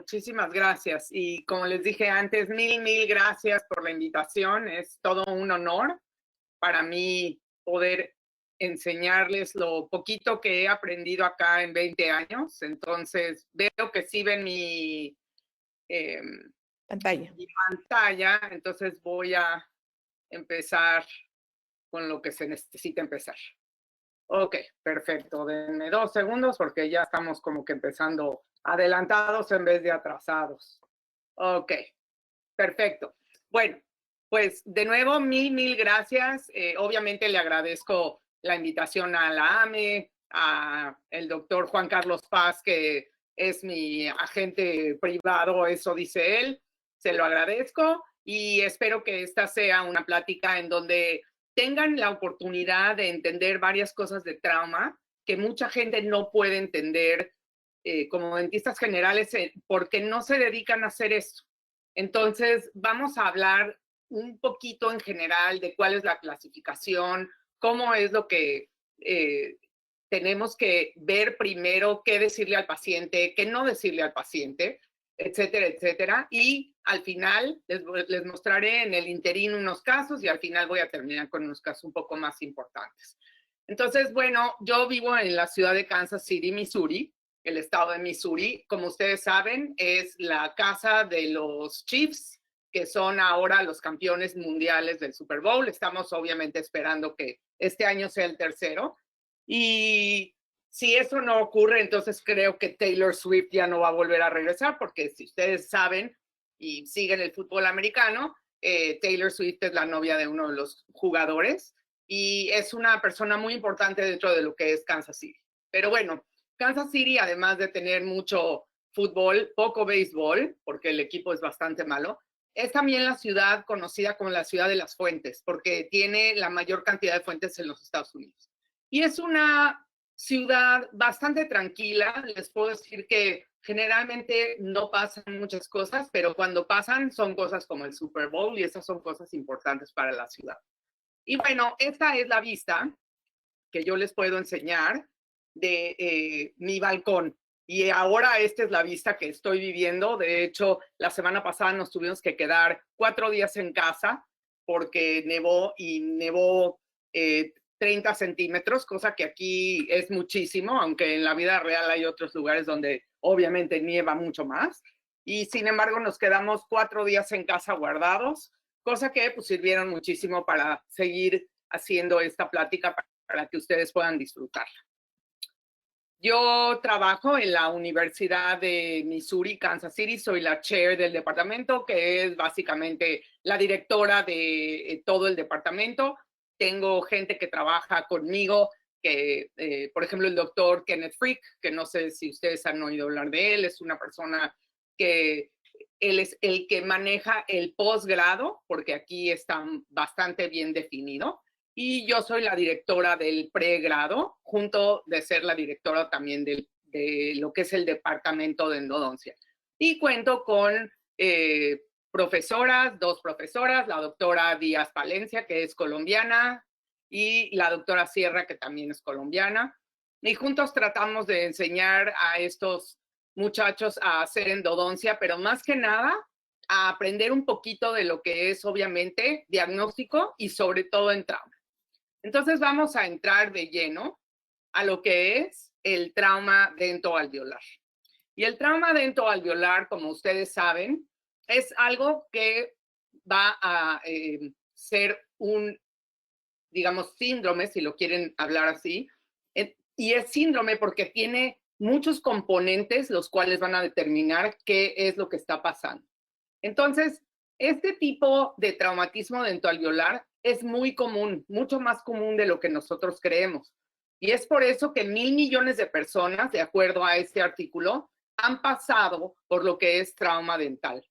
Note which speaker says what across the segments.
Speaker 1: muchísimas gracias. Y como les dije antes, mil gracias por la invitación. Es todo un honor para mí poder enseñarles lo poquito que he aprendido acá en 20 años. Entonces, veo que sí ven mi pantalla. Entonces voy a empezar con lo que se necesita empezar. Ok, perfecto. Denme 2 segundos porque ya estamos como que empezando adelantados en vez de atrasados. Ok, perfecto. Bueno, pues de nuevo, mil gracias. Obviamente le agradezco la invitación a la AME, a el doctor Juan Carlos Paz, que es mi agente privado, eso dice él. Se lo agradezco y espero que esta sea una plática en donde tengan la oportunidad de entender varias cosas de trauma que mucha gente no puede entender como dentistas generales porque no se dedican a hacer eso. Entonces, vamos a hablar un poquito en general de cuál es la clasificación, cómo es lo que tenemos que ver primero, qué decirle al paciente, qué no decirle al paciente, etcétera, etcétera. Y al final les mostraré en el interín unos casos y al final voy a terminar con unos casos un poco más importantes. Entonces, bueno, yo vivo en la ciudad de Kansas City, Missouri, el estado de Missouri. Como ustedes saben, es la casa de los Chiefs, que son ahora los campeones mundiales del Super Bowl. Estamos obviamente esperando que este año sea el tercero. Y si eso no ocurre, entonces creo que Taylor Swift ya no va a volver a regresar, porque si ustedes saben y siguen el fútbol americano, Taylor Swift es la novia de uno de los jugadores y es una persona muy importante dentro de lo que es Kansas City. Pero bueno, Kansas City, además de tener mucho fútbol, poco béisbol, porque el equipo es bastante malo, es también la ciudad conocida como la ciudad de las fuentes, porque tiene la mayor cantidad de fuentes en los Estados Unidos. Y es una ciudad bastante tranquila. Les puedo decir que generalmente no pasan muchas cosas, pero cuando pasan son cosas como el Super Bowl y esas son cosas importantes para la ciudad. Y bueno, esta es la vista que yo les puedo enseñar de mi balcón. Y ahora esta es la vista que estoy viviendo. De hecho, la semana pasada nos tuvimos que quedar 4 días en casa porque nevó y nevó 30 centímetros, cosa que aquí es muchísimo, aunque en la vida real hay otros lugares donde obviamente nieva mucho más. Y sin embargo nos quedamos 4 días en casa guardados, cosa que pues sirvieron muchísimo para seguir haciendo esta plática para que ustedes puedan disfrutarla. Yo trabajo en la Universidad de Missouri, Kansas City. Soy la chair del departamento, que es básicamente la directora de todo el departamento. Tengo gente que trabaja conmigo, que, por ejemplo, el doctor Kenneth Frick, que no sé si ustedes han oído hablar de él, es una persona que él es el que maneja el posgrado, porque aquí está bastante bien definido. Y yo soy la directora del pregrado, junto de ser la directora también de lo que es el departamento de endodoncia. Y cuento con profesoras, 2 profesoras, la doctora Díaz Palencia, que es colombiana, y la doctora Sierra, que también es colombiana. Y juntos tratamos de enseñar a estos muchachos a hacer endodoncia, pero más que nada a aprender un poquito de lo que es obviamente diagnóstico y sobre todo en trauma. Entonces vamos a entrar de lleno a lo que es el trauma dentoalveolar. Y el trauma dentoalveolar, como ustedes saben, es algo que va a ser un, digamos, síndrome, si lo quieren hablar así. Y es síndrome porque tiene muchos componentes los cuales van a determinar qué es lo que está pasando. Entonces, este tipo de traumatismo dentoalveolar es muy común, mucho más común de lo que nosotros creemos. Y es por eso que 1,000 millones de personas, de acuerdo a este artículo, han pasado por lo que es trauma dental.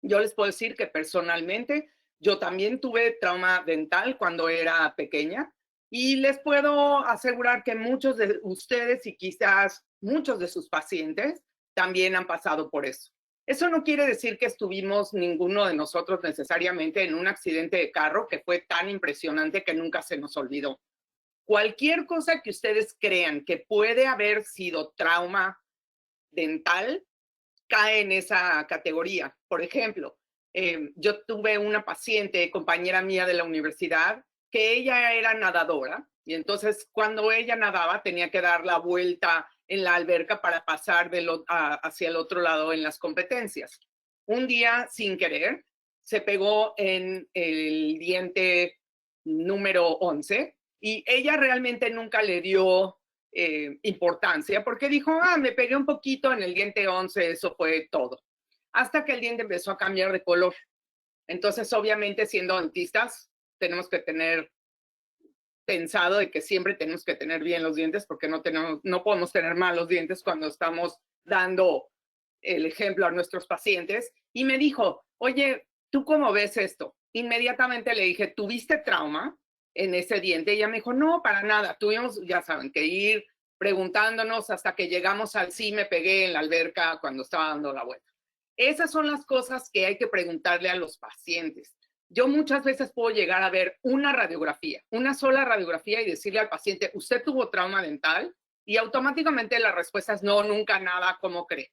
Speaker 1: Yo les puedo decir que personalmente yo también tuve trauma dental cuando era pequeña y les puedo asegurar que muchos de ustedes y quizás muchos de sus pacientes también han pasado por eso. Eso no quiere decir que estuvimos ninguno de nosotros necesariamente en un accidente de carro que fue tan impresionante que nunca se nos olvidó. Cualquier cosa que ustedes crean que puede haber sido trauma dental, cae en esa categoría. Por ejemplo, yo tuve una paciente, compañera mía de la universidad, que ella era nadadora y entonces cuando ella nadaba tenía que dar la vuelta en la alberca para pasar hacia el otro lado en las competencias. Un día, sin querer, se pegó en el diente número 11 y ella realmente nunca le dio importancia porque dijo, me pegué un poquito en el diente 11, eso fue todo. Hasta que el diente empezó a cambiar de color. Entonces, obviamente, siendo dentistas, tenemos que tener pensado de que siempre tenemos que tener bien los dientes porque no podemos tener malos dientes cuando estamos dando el ejemplo a nuestros pacientes. Y me dijo, oye, ¿tú cómo ves esto? Inmediatamente le dije, ¿tuviste trauma en ese diente? Y ella me dijo, no, para nada. Tuvimos, ya saben, que ir preguntándonos hasta que llegamos al sí me pegué en la alberca cuando estaba dando la vuelta. Esas son las cosas que hay que preguntarle a los pacientes. Yo muchas veces puedo llegar a ver una radiografía, una sola radiografía y decirle al paciente, ¿usted tuvo trauma dental? Y automáticamente la respuesta es no, nunca, nada, ¿cómo cree?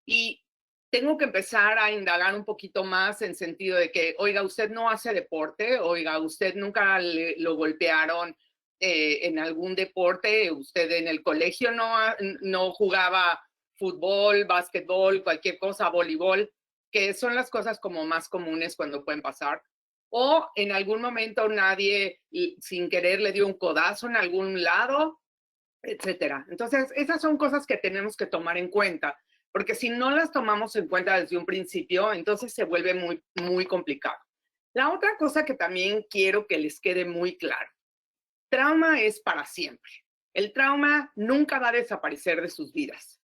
Speaker 1: Y tengo que empezar a indagar un poquito más en sentido de que, oiga, usted no hace deporte, oiga, usted nunca lo golpearon en algún deporte, usted en el colegio no jugaba fútbol, básquetbol, cualquier cosa, voleibol, que son las cosas como más comunes cuando pueden pasar. O en algún momento nadie sin querer le dio un codazo en algún lado, etcétera. Entonces, esas son cosas que tenemos que tomar en cuenta, porque si no las tomamos en cuenta desde un principio, entonces se vuelve muy, muy complicado. La otra cosa que también quiero que les quede muy claro, trauma es para siempre. El trauma nunca va a desaparecer de sus vidas.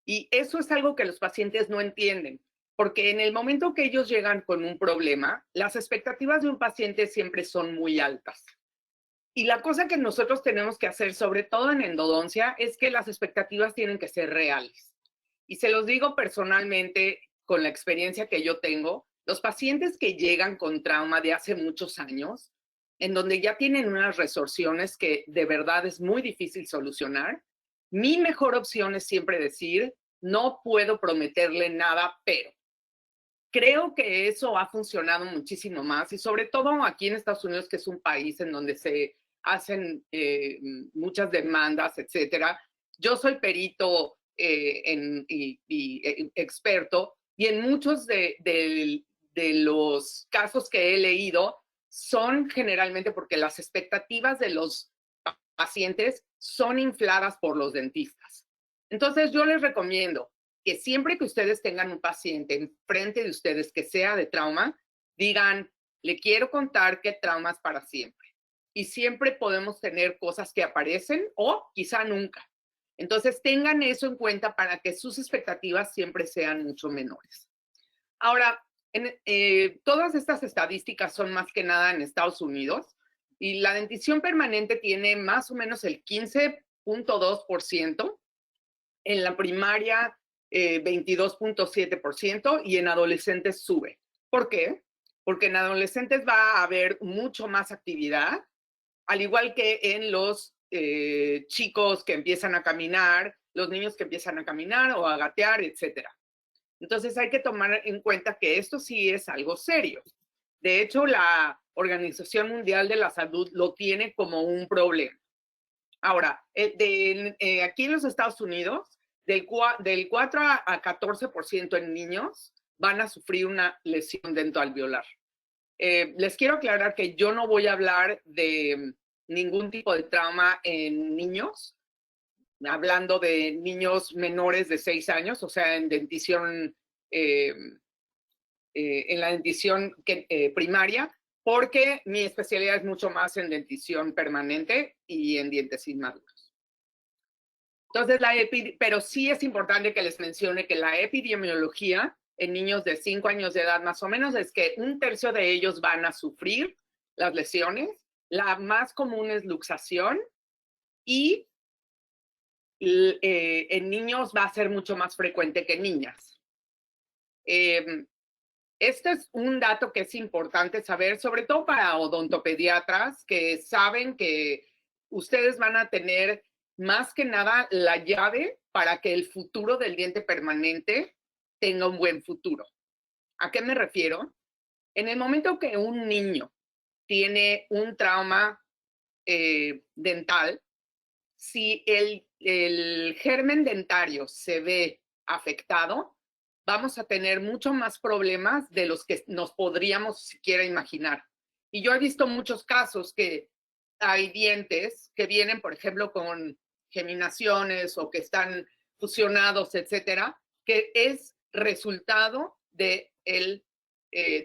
Speaker 1: Y eso es algo que los pacientes no entienden, porque en el momento que ellos llegan con un problema, las expectativas de un paciente siempre son muy altas. Y la cosa que nosotros tenemos que hacer, sobre todo en endodoncia, es que las expectativas tienen que ser reales. Y se los digo personalmente, con la experiencia que yo tengo, los pacientes que llegan con trauma de hace muchos años, en donde ya tienen unas resorciones que de verdad es muy difícil solucionar, mi mejor opción es siempre decir, no puedo prometerle nada, pero creo que eso ha funcionado muchísimo más y sobre todo aquí en Estados Unidos, que es un país en donde se hacen muchas demandas, etcétera. Yo soy perito y experto y en muchos de los casos que he leído son generalmente porque las expectativas de los pacientes son infladas por los dentistas. Entonces yo les recomiendo que siempre que ustedes tengan un paciente enfrente de ustedes que sea de trauma, digan, le quiero contar que trauma es para siempre. Y siempre podemos tener cosas que aparecen o quizá nunca. Entonces tengan eso en cuenta para que sus expectativas siempre sean mucho menores. Ahora, todas estas estadísticas son más que nada en Estados Unidos y la dentición permanente tiene más o menos el 15.2%, en la primaria 22.7% y en adolescentes sube. ¿Por qué? Porque en adolescentes va a haber mucho más actividad, al igual que en los chicos que empiezan a caminar, los niños que empiezan a caminar o a gatear, etcétera. Entonces hay que tomar en cuenta que esto sí es algo serio. De hecho, la Organización Mundial de la Salud lo tiene como un problema. Ahora, aquí en los Estados Unidos, del 4 a 14% en niños van a sufrir una lesión dentoalveolar. Les quiero aclarar que yo no voy a hablar de ningún tipo de trauma en niños, hablando de niños menores de 6 años, o sea, en dentición, en la dentición primaria, porque mi especialidad es mucho más en dentición permanente y en dientes inmaduros. Entonces, pero sí es importante que les mencione que la epidemiología en niños de 5 años de edad más o menos es que 1/3 de ellos van a sufrir las lesiones. La más común es luxación y en niños va a ser mucho más frecuente que en niñas. Este es un dato que es importante saber, sobre todo para odontopediatras que saben que ustedes van a tener más que nada la llave para que el futuro del diente permanente tenga un buen futuro. ¿A qué me refiero? En el momento que un niño tiene un trauma dental, si el germen dentario se ve afectado, vamos a tener mucho más problemas de los que nos podríamos siquiera imaginar. Y yo he visto muchos casos que hay dientes que vienen, por ejemplo, con geminaciones o que están fusionados, etcétera, que es resultado del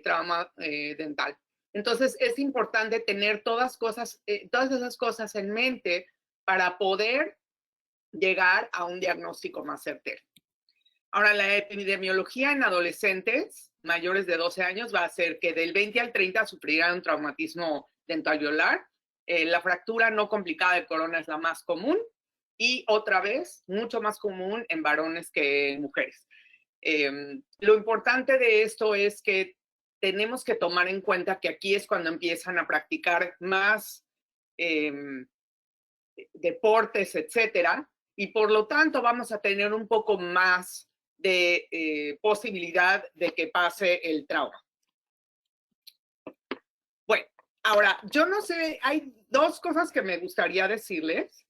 Speaker 1: trauma dental. Entonces, es importante tener todas esas cosas en mente para poder llegar a un diagnóstico más certero. Ahora, la epidemiología en adolescentes mayores de 12 años va a ser que del 20 al 30 sufrirán un traumatismo dentalveolar. La fractura no complicada de corona es la más común y otra vez, mucho más común en varones que en mujeres. Lo importante de esto es que tenemos que tomar en cuenta que aquí es cuando empiezan a practicar más deportes, etcétera, y por lo tanto vamos a tener un poco más de posibilidad de que pase el trauma. Bueno, ahora, yo no sé, hay dos cosas que me gustaría decirles.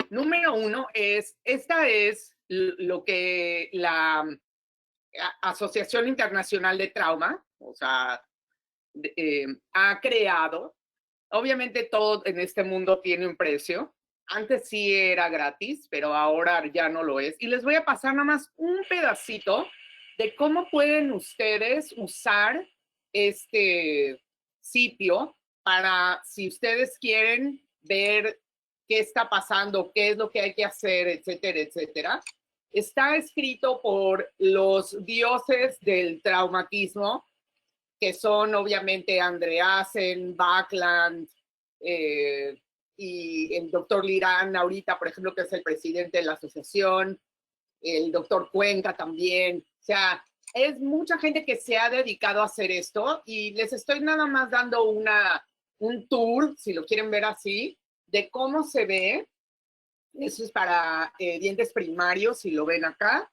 Speaker 1: Número uno es, esta es lo que la Asociación Internacional de Trauma, o sea, ha creado. Obviamente todo en este mundo tiene un precio. Antes sí era gratis, pero ahora ya no lo es. Y les voy a pasar nada más un pedacito de cómo pueden ustedes usar este sitio para, si ustedes quieren ver qué está pasando, qué es lo que hay que hacer, etcétera, etcétera. Está escrito por los dioses del traumatismo, que son obviamente Andreasen, Backlund, y el doctor Lirán ahorita, por ejemplo, que es el presidente de la asociación, el doctor Cuenca también. O sea, es mucha gente que se ha dedicado a hacer esto y les estoy nada más dando un tour, si lo quieren ver así, de cómo se ve. Eso es para dientes primarios, si lo ven acá.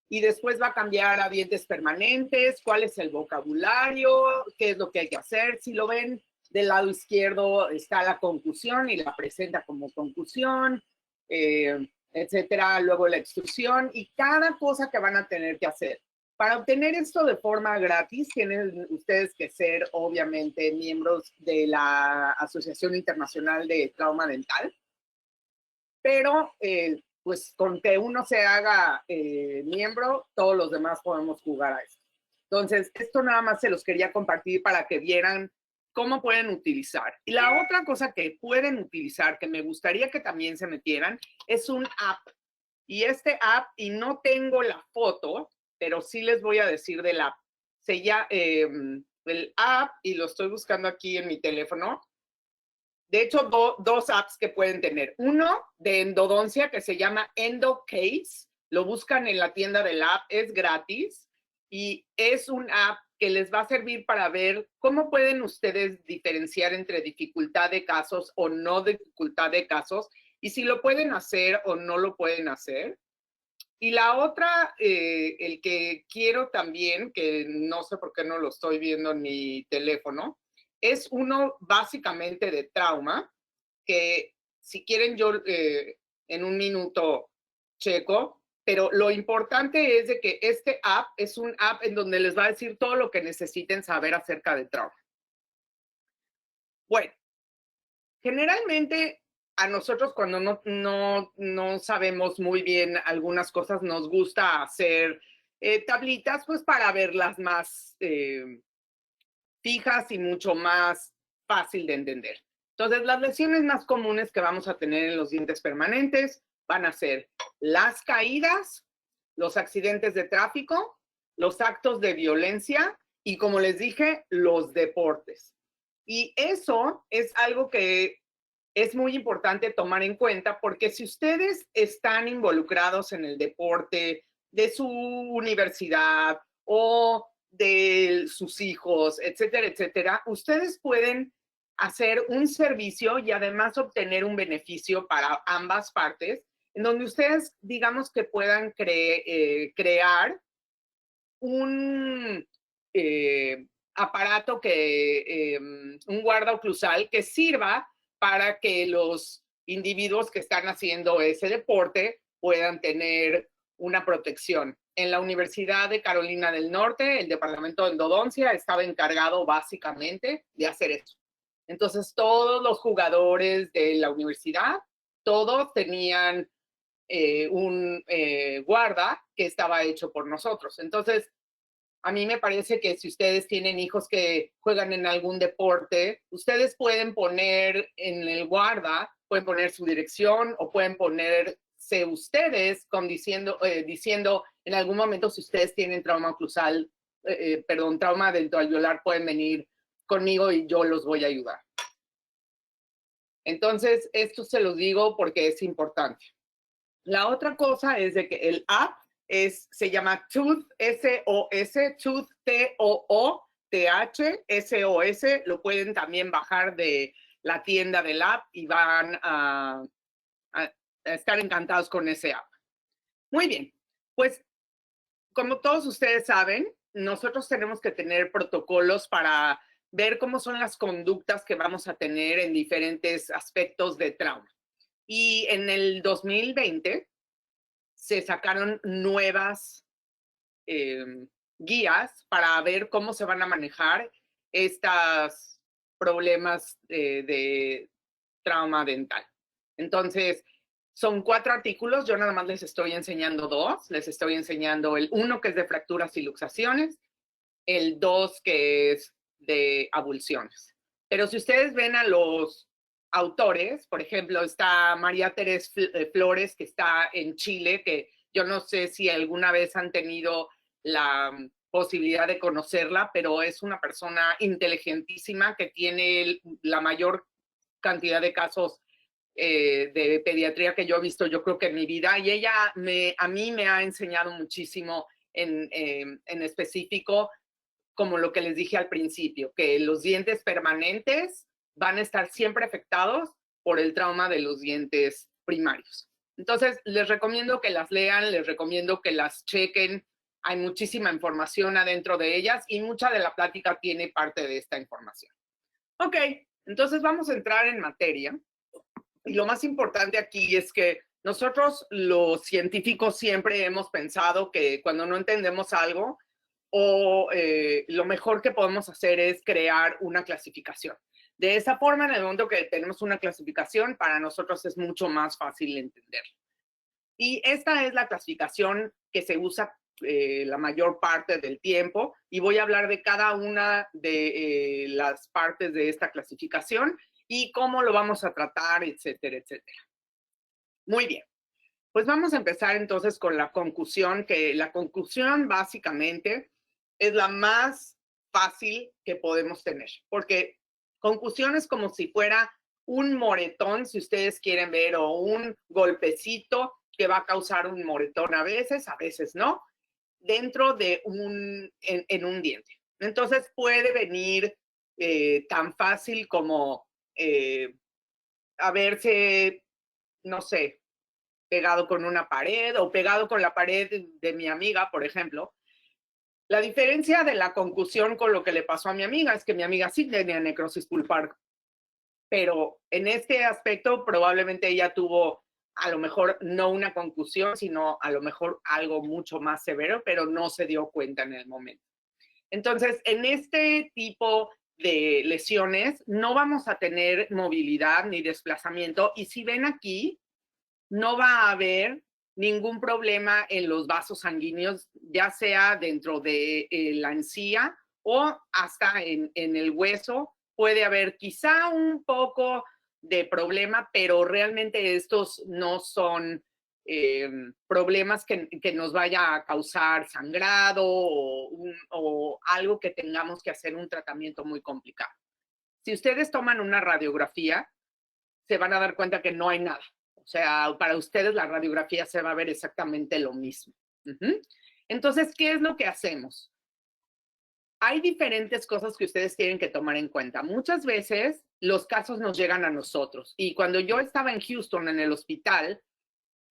Speaker 1: Y después va a cambiar a dientes permanentes, cuál es el vocabulario, qué es lo que hay que hacer. Si lo ven, del lado izquierdo está la concusión y la presenta como concusión, etcétera. Luego la extrusión y cada cosa que van a tener que hacer. Para obtener esto de forma gratis, tienen ustedes que ser, obviamente, miembros de la Asociación Internacional de Trauma Dental. Pero pues con que uno se haga miembro, todos los demás podemos jugar a esto. Entonces, esto nada más se los quería compartir para que vieran cómo pueden utilizar. Y la otra cosa que pueden utilizar, que me gustaría que también se metieran, es un app. Y este app, y no tengo la foto, pero sí les voy a decir del app. Se llama el app, y lo estoy buscando aquí en mi teléfono. De hecho, dos apps que pueden tener. Uno de endodoncia que se llama EndoCase. Lo buscan en la tienda del app, es gratis. Y es un app que les va a servir para ver cómo pueden ustedes diferenciar entre dificultad de casos o no dificultad de casos. Y si lo pueden hacer o no lo pueden hacer. Y la otra, el que quiero también, que no sé por qué no lo estoy viendo en mi teléfono, es uno básicamente de trauma, que si quieren yo en un minuto checo, pero lo importante es de que este app es un app en donde les va a decir todo lo que necesiten saber acerca de trauma. Bueno, generalmente a nosotros cuando no sabemos muy bien algunas cosas, nos gusta hacer tablitas pues para verlas más fijas y mucho más fácil de entender. Entonces, las lesiones más comunes que vamos a tener en los dientes permanentes van a ser las caídas, los accidentes de tráfico, los actos de violencia y, como les dije, los deportes. Y eso es algo que es muy importante tomar en cuenta porque si ustedes están involucrados en el deporte de su universidad o de sus hijos, etcétera, etcétera, ustedes pueden hacer un servicio y además obtener un beneficio para ambas partes, en donde ustedes, digamos que puedan crear un aparato un guarda oclusal que sirva para que los individuos que están haciendo ese deporte puedan tener una protección. En la Universidad de Carolina del Norte, el departamento de endodoncia estaba encargado básicamente de hacer eso. Entonces, todos los jugadores de la universidad, todos tenían un guarda que estaba hecho por nosotros. Entonces, a mí me parece que si ustedes tienen hijos que juegan en algún deporte, ustedes pueden poner en el guarda, pueden poner su dirección o pueden ponerse ustedes diciendo en algún momento si ustedes tienen trauma oclusal, trauma dentoalveolar, pueden venir conmigo y yo los voy a ayudar. Entonces, esto se los digo porque es importante. La otra cosa es de que el app se llama Tooth, S-O-S, Tooth, T-O-O-T-H, S-O-S. Lo pueden también bajar de la tienda del app y van a estar encantados con ese app. Muy bien, pues como todos ustedes saben, nosotros tenemos que tener protocolos para ver cómo son las conductas que vamos a tener en diferentes aspectos de trauma. Y en el 2020 se sacaron nuevas guías para ver cómo se van a manejar estos problemas de trauma dental. Entonces, son 4 artículos, yo nada más les estoy enseñando 2. Les estoy enseñando el 1 que es de fracturas y luxaciones, el 2 que es de avulsiones. Pero si ustedes ven a los autores, por ejemplo, está María Teresa Flores, que está en Chile, que yo no sé si alguna vez han tenido la posibilidad de conocerla, pero es una persona inteligentísima que tiene la mayor cantidad de casos de pediatría que yo he visto, yo creo que en mi vida, y ella a mí me ha enseñado muchísimo en específico, como lo que les dije al principio, que los dientes permanentes van a estar siempre afectados por el trauma de los dientes primarios. Entonces, les recomiendo que las lean, les recomiendo que las chequen. Hay muchísima información adentro de ellas y mucha de la plática tiene parte de esta información. Ok, entonces vamos a entrar en materia. Y lo más importante aquí es que nosotros los científicos siempre hemos pensado que cuando no entendemos algo, lo mejor que podemos hacer es crear una clasificación. De esa forma, en el momento que tenemos una clasificación, para nosotros es mucho más fácil entender. Y esta es la clasificación que se usa la mayor parte del tiempo, y voy a hablar de cada una de las partes de esta clasificación y cómo lo vamos a tratar, etcétera, etcétera. Muy bien. Pues vamos a empezar entonces con la concusión, que la concusión básicamente es la más fácil que podemos tener, porque concusión es como si fuera un moretón, si ustedes quieren ver, o un golpecito que va a causar un moretón a veces no, dentro de en un diente. Entonces puede venir tan fácil como haberse, no sé, pegado con una pared o pegado con la pared de mi amiga, por ejemplo. La diferencia de la concusión con lo que le pasó a mi amiga es que mi amiga sí tenía necrosis pulpar, pero en este aspecto probablemente ella tuvo a lo mejor no una concusión, sino a lo mejor algo mucho más severo, pero no se dio cuenta en el momento. Entonces, en este tipo de lesiones no vamos a tener movilidad ni desplazamiento, y si ven aquí, no va a haber ningún problema en los vasos sanguíneos, ya sea dentro de la encía o hasta en el hueso. Puede haber quizá un poco de problema, pero realmente estos no son problemas que nos vaya a causar sangrado o algo que tengamos que hacer un tratamiento muy complicado. Si ustedes toman una radiografía, se van a dar cuenta que no hay nada. O sea, para ustedes la radiografía se va a ver exactamente lo mismo. Entonces, ¿qué es lo que hacemos? Hay diferentes cosas que ustedes tienen que tomar en cuenta. Muchas veces los casos nos llegan a nosotros. Y cuando yo estaba en Houston, en el hospital,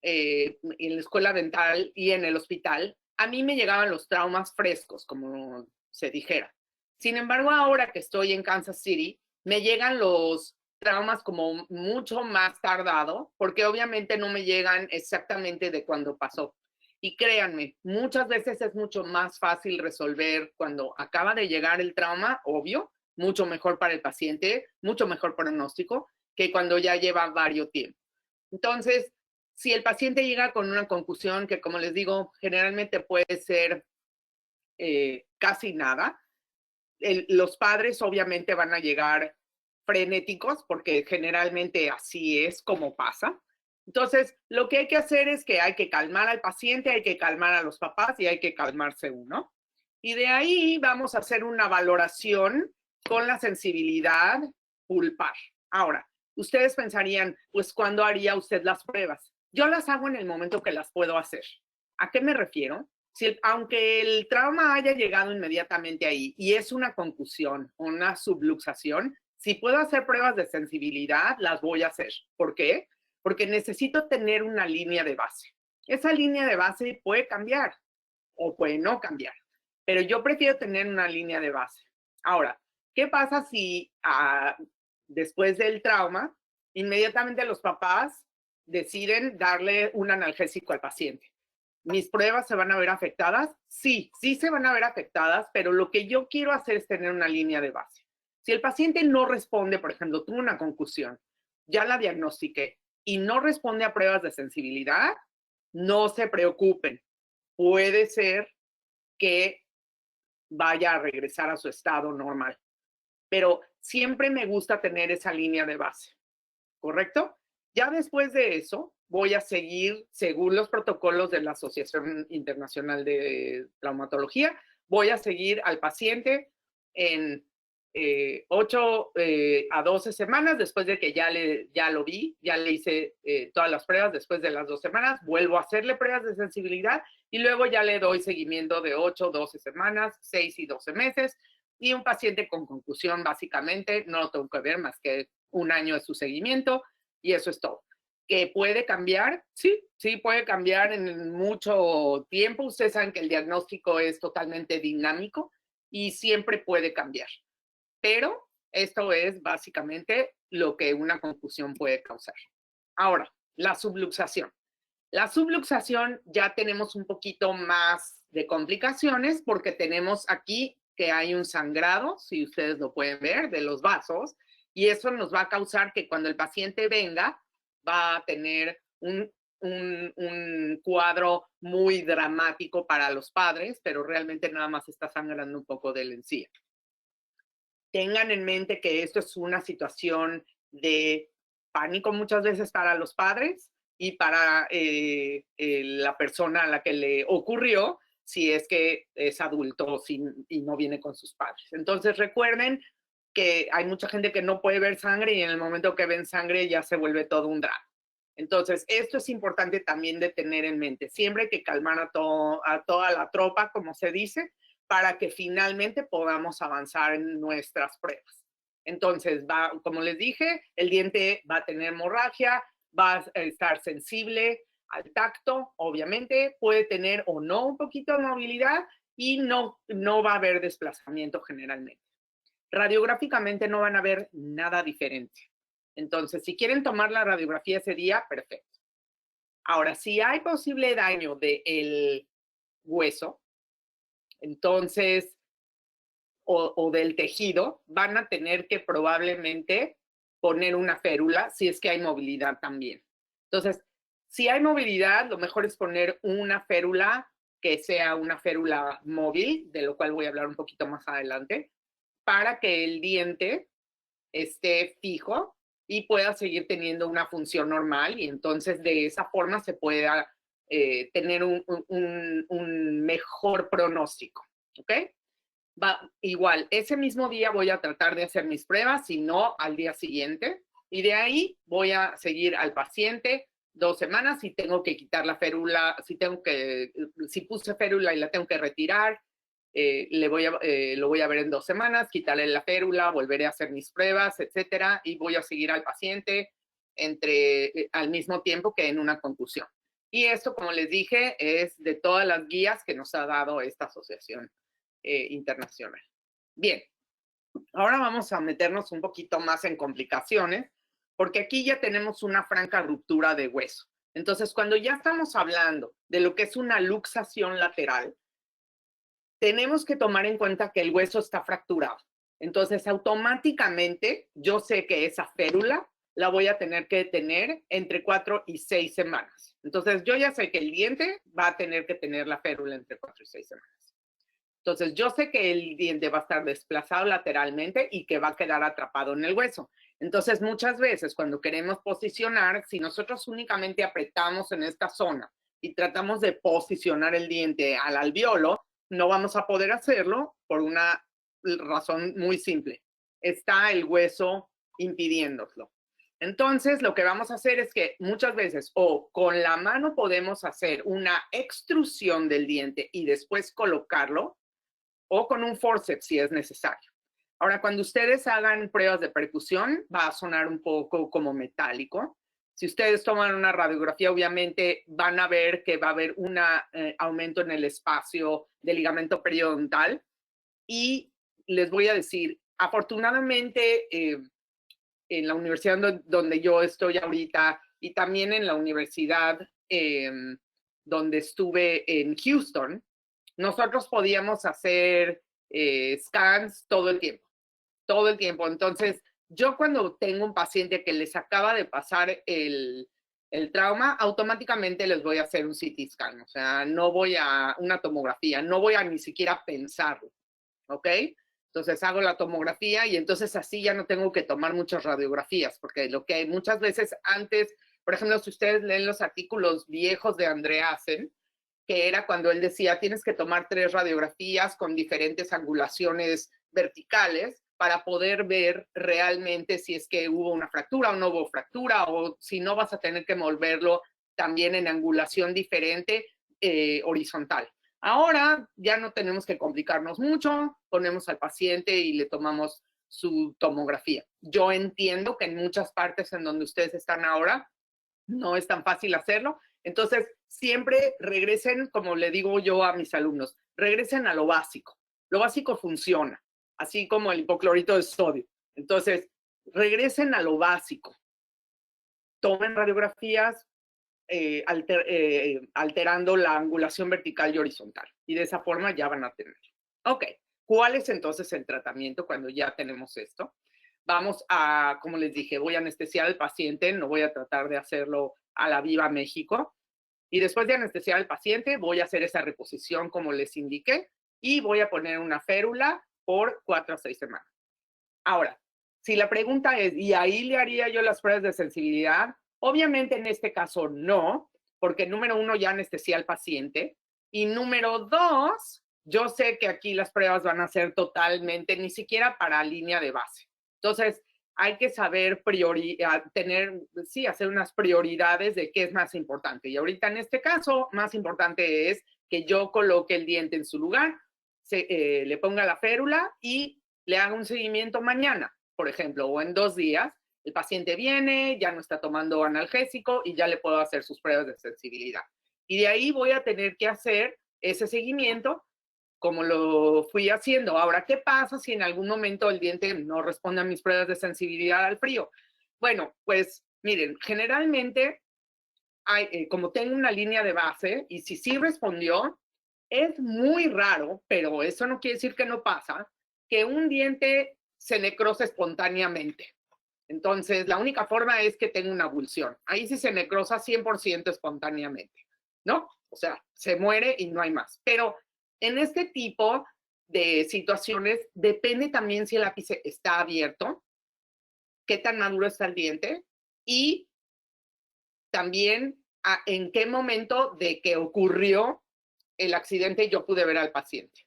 Speaker 1: en la escuela dental y en el hospital, a mí me llegaban los traumas frescos, como se dijera. Sin embargo, ahora que estoy en Kansas City, me llegan los traumas como mucho más tardado, porque obviamente no me llegan exactamente de cuando pasó. Y créanme, muchas veces es mucho más fácil resolver cuando acaba de llegar el trauma, obvio, mucho mejor para el paciente, mucho mejor pronóstico, que cuando ya lleva varios tiempo. Entonces, si el paciente llega con una concusión que, como les digo, generalmente puede ser casi nada, los padres obviamente van a llegar frenéticos porque generalmente así es como pasa. Entonces, lo que hay que hacer es que hay que calmar al paciente, hay que calmar a los papás y hay que calmarse uno. Y de ahí vamos a hacer una valoración con la sensibilidad pulpar. Ahora, ustedes pensarían, pues, ¿cuándo haría usted las pruebas? Yo las hago en el momento que las puedo hacer. ¿A qué me refiero? Si aunque el trauma haya llegado inmediatamente ahí y es una concusión, una subluxación, si puedo hacer pruebas de sensibilidad, las voy a hacer. ¿Por qué? Porque necesito tener una línea de base. Esa línea de base puede cambiar o puede no cambiar, pero yo prefiero tener una línea de base. Ahora, ¿qué pasa si después del trauma, inmediatamente los papás deciden darle un analgésico al paciente? ¿Mis pruebas se van a ver afectadas? Sí, sí se van a ver afectadas, pero lo que yo quiero hacer es tener una línea de base. Si el paciente no responde, por ejemplo, tuvo una concusión, ya la diagnostiqué y no responde a pruebas de sensibilidad, no se preocupen. Puede ser que vaya a regresar a su estado normal, pero siempre me gusta tener esa línea de base, ¿correcto? Ya después de eso, voy a seguir, según los protocolos de la Asociación Internacional de Traumatología, voy a seguir al paciente en 8 a 12 semanas, después de que ya lo vi, ya le hice todas las pruebas, después de las 2 semanas, vuelvo a hacerle pruebas de sensibilidad y luego ya le doy seguimiento de 8, 12 semanas, 6 y 12 meses, y un paciente con concusión básicamente, no lo tengo que ver más que un año de su seguimiento, y eso es todo. ¿Que puede cambiar? Sí, sí puede cambiar en mucho tiempo. Ustedes saben que el diagnóstico es totalmente dinámico y siempre puede cambiar. Pero esto es básicamente lo que una concusión puede causar. Ahora, la subluxación. La subluxación ya tenemos un poquito más de complicaciones porque tenemos aquí que hay un sangrado, si ustedes lo pueden ver, de los vasos, y eso nos va a causar que cuando el paciente venga va a tener un cuadro muy dramático para los padres, pero realmente nada más está sangrando un poco de la encía. Tengan en mente que esto es una situación de pánico muchas veces para los padres y para la persona a la que le ocurrió, si es que es adulto y no viene con sus padres. Entonces recuerden que hay mucha gente que no puede ver sangre y en el momento que ven sangre ya se vuelve todo un drama. Entonces, esto es importante también de tener en mente. Siempre hay que calmar a toda la tropa, como se dice, para que finalmente podamos avanzar en nuestras pruebas. Entonces, como les dije, el diente va a tener hemorragia, va a estar sensible al tacto, obviamente, puede tener o no un poquito de movilidad y no va a haber desplazamiento generalmente. Radiográficamente no van a ver nada diferente. Entonces, si quieren tomar la radiografía ese día, perfecto. Ahora, si hay posible daño del hueso, entonces, o del tejido, van a tener que probablemente poner una férula si es que hay movilidad también. Entonces, si hay movilidad, lo mejor es poner una férula que sea una férula móvil, de lo cual voy a hablar un poquito más adelante, para que el diente esté fijo y pueda seguir teniendo una función normal y entonces de esa forma se pueda tener un mejor pronóstico, ¿ok? Igual, ese mismo día voy a tratar de hacer mis pruebas, si no, al día siguiente, y de ahí voy a seguir al paciente 2 semanas, si tengo que quitar la férula, si puse férula y la tengo que retirar, lo voy a ver en 2 semanas, quitarle la férula, volveré a hacer mis pruebas, etcétera, y voy a seguir al paciente al mismo tiempo que en una contusión. Y esto, como les dije, es de todas las guías que nos ha dado esta asociación internacional. Bien, ahora vamos a meternos un poquito más en complicaciones, porque aquí ya tenemos una franca ruptura de hueso. Entonces, cuando ya estamos hablando de lo que es una luxación lateral, tenemos que tomar en cuenta que el hueso está fracturado. Entonces, automáticamente, yo sé que esa férula la voy a tener que tener entre 4 y 6 semanas. Entonces, yo ya sé que el diente va a tener que tener la férula entre 4 y 6 semanas. Entonces, yo sé que el diente va a estar desplazado lateralmente y que va a quedar atrapado en el hueso. Entonces, muchas veces cuando queremos posicionar, si nosotros únicamente apretamos en esta zona y tratamos de posicionar el diente al alveolo, no vamos a poder hacerlo por una razón muy simple. Está el hueso impidiéndolo. Entonces, lo que vamos a hacer es que muchas veces o con la mano podemos hacer una extrusión del diente y después colocarlo, o con un forceps si es necesario. Ahora, cuando ustedes hagan pruebas de percusión, va a sonar un poco como metálico. Si ustedes toman una radiografía, obviamente van a ver que va a haber un aumento en el espacio del ligamento periodontal. Y les voy a decir, afortunadamente, en la universidad donde yo estoy ahorita y también en la universidad donde estuve en Houston, nosotros podíamos hacer scans todo el tiempo, todo el tiempo. Entonces, yo cuando tengo un paciente que les acaba de pasar el trauma, automáticamente les voy a hacer un CT scan, o sea, no voy a una tomografía, no voy a ni siquiera pensarlo, ¿ok? Entonces hago la tomografía y entonces así ya no tengo que tomar muchas radiografías, porque lo que muchas veces antes, por ejemplo, si ustedes leen los artículos viejos de Andreasen, que era cuando él decía, tienes que tomar 3 radiografías con diferentes angulaciones verticales para poder ver realmente si es que hubo una fractura o no hubo fractura, o si no vas a tener que moverlo también en angulación diferente horizontal. Ahora ya no tenemos que complicarnos mucho, ponemos al paciente y le tomamos su tomografía. Yo entiendo que en muchas partes en donde ustedes están ahora no es tan fácil hacerlo. Entonces, siempre regresen, como le digo yo a mis alumnos, regresen a lo básico. Lo básico funciona, así como el hipoclorito de sodio. Entonces, regresen a lo básico. Tomen radiografías alterando la angulación vertical y horizontal. Y de esa forma ya van a tener. Ok, ¿cuál es entonces el tratamiento cuando ya tenemos esto? Vamos a, como les dije, voy a anestesiar al paciente, no voy a tratar de hacerlo a la viva México. Y después de anestesiar al paciente, voy a hacer esa reposición como les indiqué y voy a poner una férula por 4 a 6 semanas. Ahora, si la pregunta es, ¿y ahí le haría yo las pruebas de sensibilidad? Obviamente en este caso no, porque número 1 ya anestesié al paciente y número 2, yo sé que aquí las pruebas van a ser totalmente, ni siquiera para línea de base. Entonces, hay que saber hacer unas prioridades de qué es más importante. Y ahorita en este caso, más importante es que yo coloque el diente en su lugar, le ponga la férula y le haga un seguimiento mañana, por ejemplo, o en 2 días. El paciente viene, ya no está tomando analgésico y ya le puedo hacer sus pruebas de sensibilidad. Y de ahí voy a tener que hacer ese seguimiento como lo fui haciendo. Ahora, ¿qué pasa si en algún momento el diente no responde a mis pruebas de sensibilidad al frío? Bueno, pues miren, generalmente, como tengo una línea de base y si sí respondió, es muy raro, pero eso no quiere decir que no pasa, que un diente se necrose espontáneamente. Entonces, la única forma es que tenga una abulsión. Ahí sí se necrosa 100% espontáneamente, ¿no? O sea, se muere y no hay más. Pero en este tipo de situaciones depende también si el ápice está abierto, qué tan maduro está el diente y también en qué momento de que ocurrió el accidente yo pude ver al paciente.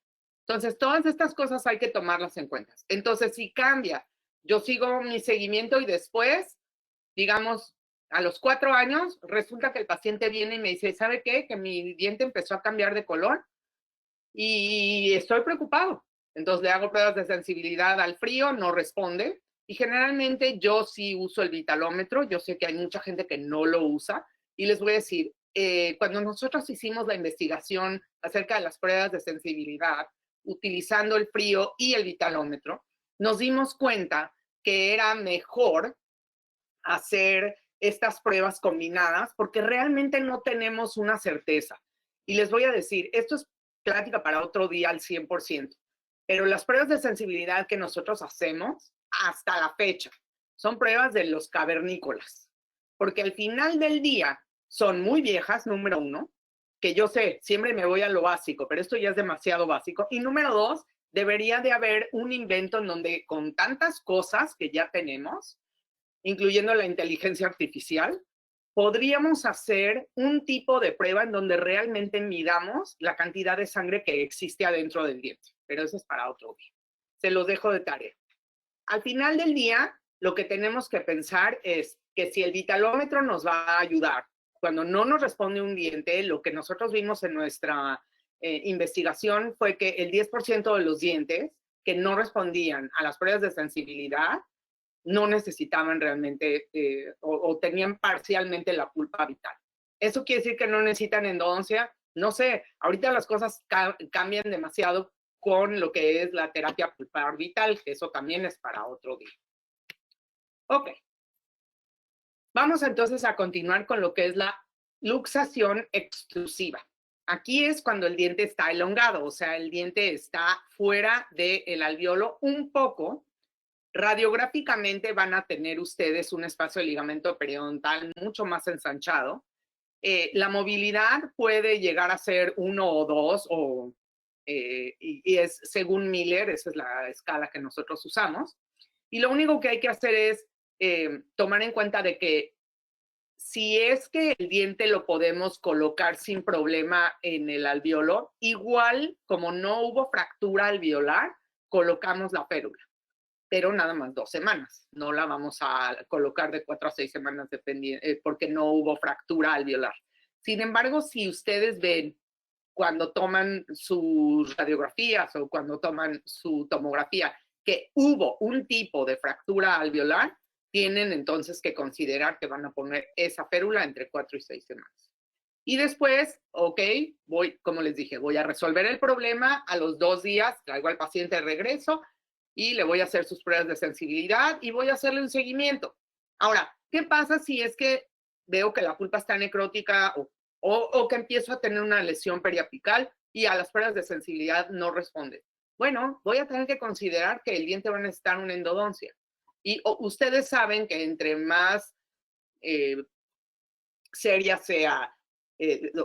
Speaker 1: Entonces, todas estas cosas hay que tomarlas en cuenta. Entonces, si cambia, yo sigo mi seguimiento y después, digamos, a los 4 años, resulta que el paciente viene y me dice, ¿sabe qué? Que mi diente empezó a cambiar de color y estoy preocupado. Entonces, le hago pruebas de sensibilidad al frío, no responde. Y generalmente yo sí uso el vitalómetro. Yo sé que hay mucha gente que no lo usa. Y les voy a decir, cuando nosotros hicimos la investigación acerca de las pruebas de sensibilidad, utilizando el frío y el vitalómetro, nos dimos cuenta que era mejor hacer estas pruebas combinadas porque realmente no tenemos una certeza. Y les voy a decir, esto es plática para otro día al 100%, pero las pruebas de sensibilidad que nosotros hacemos hasta la fecha son pruebas de los cavernícolas, porque al final del día son muy viejas, número uno, que yo sé, siempre me voy a lo básico, pero esto ya es demasiado básico. Y número dos, debería de haber un invento en donde con tantas cosas que ya tenemos, incluyendo la inteligencia artificial, podríamos hacer un tipo de prueba en donde realmente midamos la cantidad de sangre que existe adentro del diente. Pero eso es para otro día. Se los dejo de tarea. Al final del día, lo que tenemos que pensar es que si el vitalómetro nos va a ayudar cuando no nos responde un diente, lo que nosotros vimos en nuestra investigación fue que el 10% de los dientes que no respondían a las pruebas de sensibilidad no necesitaban realmente o tenían parcialmente la pulpa vital. ¿Eso quiere decir que no necesitan endodoncia? No sé, ahorita las cosas cambian demasiado con lo que es la terapia pulpar vital, que eso también es para otro día. Ok. Vamos entonces a continuar con lo que es la luxación extrusiva. Aquí es cuando el diente está elongado, o sea, el diente está fuera del alveolo un poco. Radiográficamente van a tener ustedes un espacio de ligamento periodontal mucho más ensanchado. La movilidad puede llegar a ser 1 o 2, y es según Miller, esa es la escala que nosotros usamos. Y lo único que hay que hacer es tomar en cuenta de que si es que el diente lo podemos colocar sin problema en el alveolo, igual como no hubo fractura alveolar, colocamos la férula, pero nada más 2 semanas. No la vamos a colocar de 4 a 6 semanas porque no hubo fractura alveolar. Sin embargo, si ustedes ven cuando toman sus radiografías o cuando toman su tomografía que hubo un tipo de fractura alveolar, tienen entonces que considerar que van a poner esa férula entre 4 y 6 semanas. Y después, ok, como les dije, voy a resolver el problema. A los 2 días traigo al paciente de regreso y le voy a hacer sus pruebas de sensibilidad y voy a hacerle un seguimiento. Ahora, ¿qué pasa si es que veo que la pulpa está necrótica o que empiezo a tener una lesión periapical y a las pruebas de sensibilidad no responde? Bueno, voy a tener que considerar que el diente va a necesitar una endodoncia. Y ustedes saben que entre más seria sea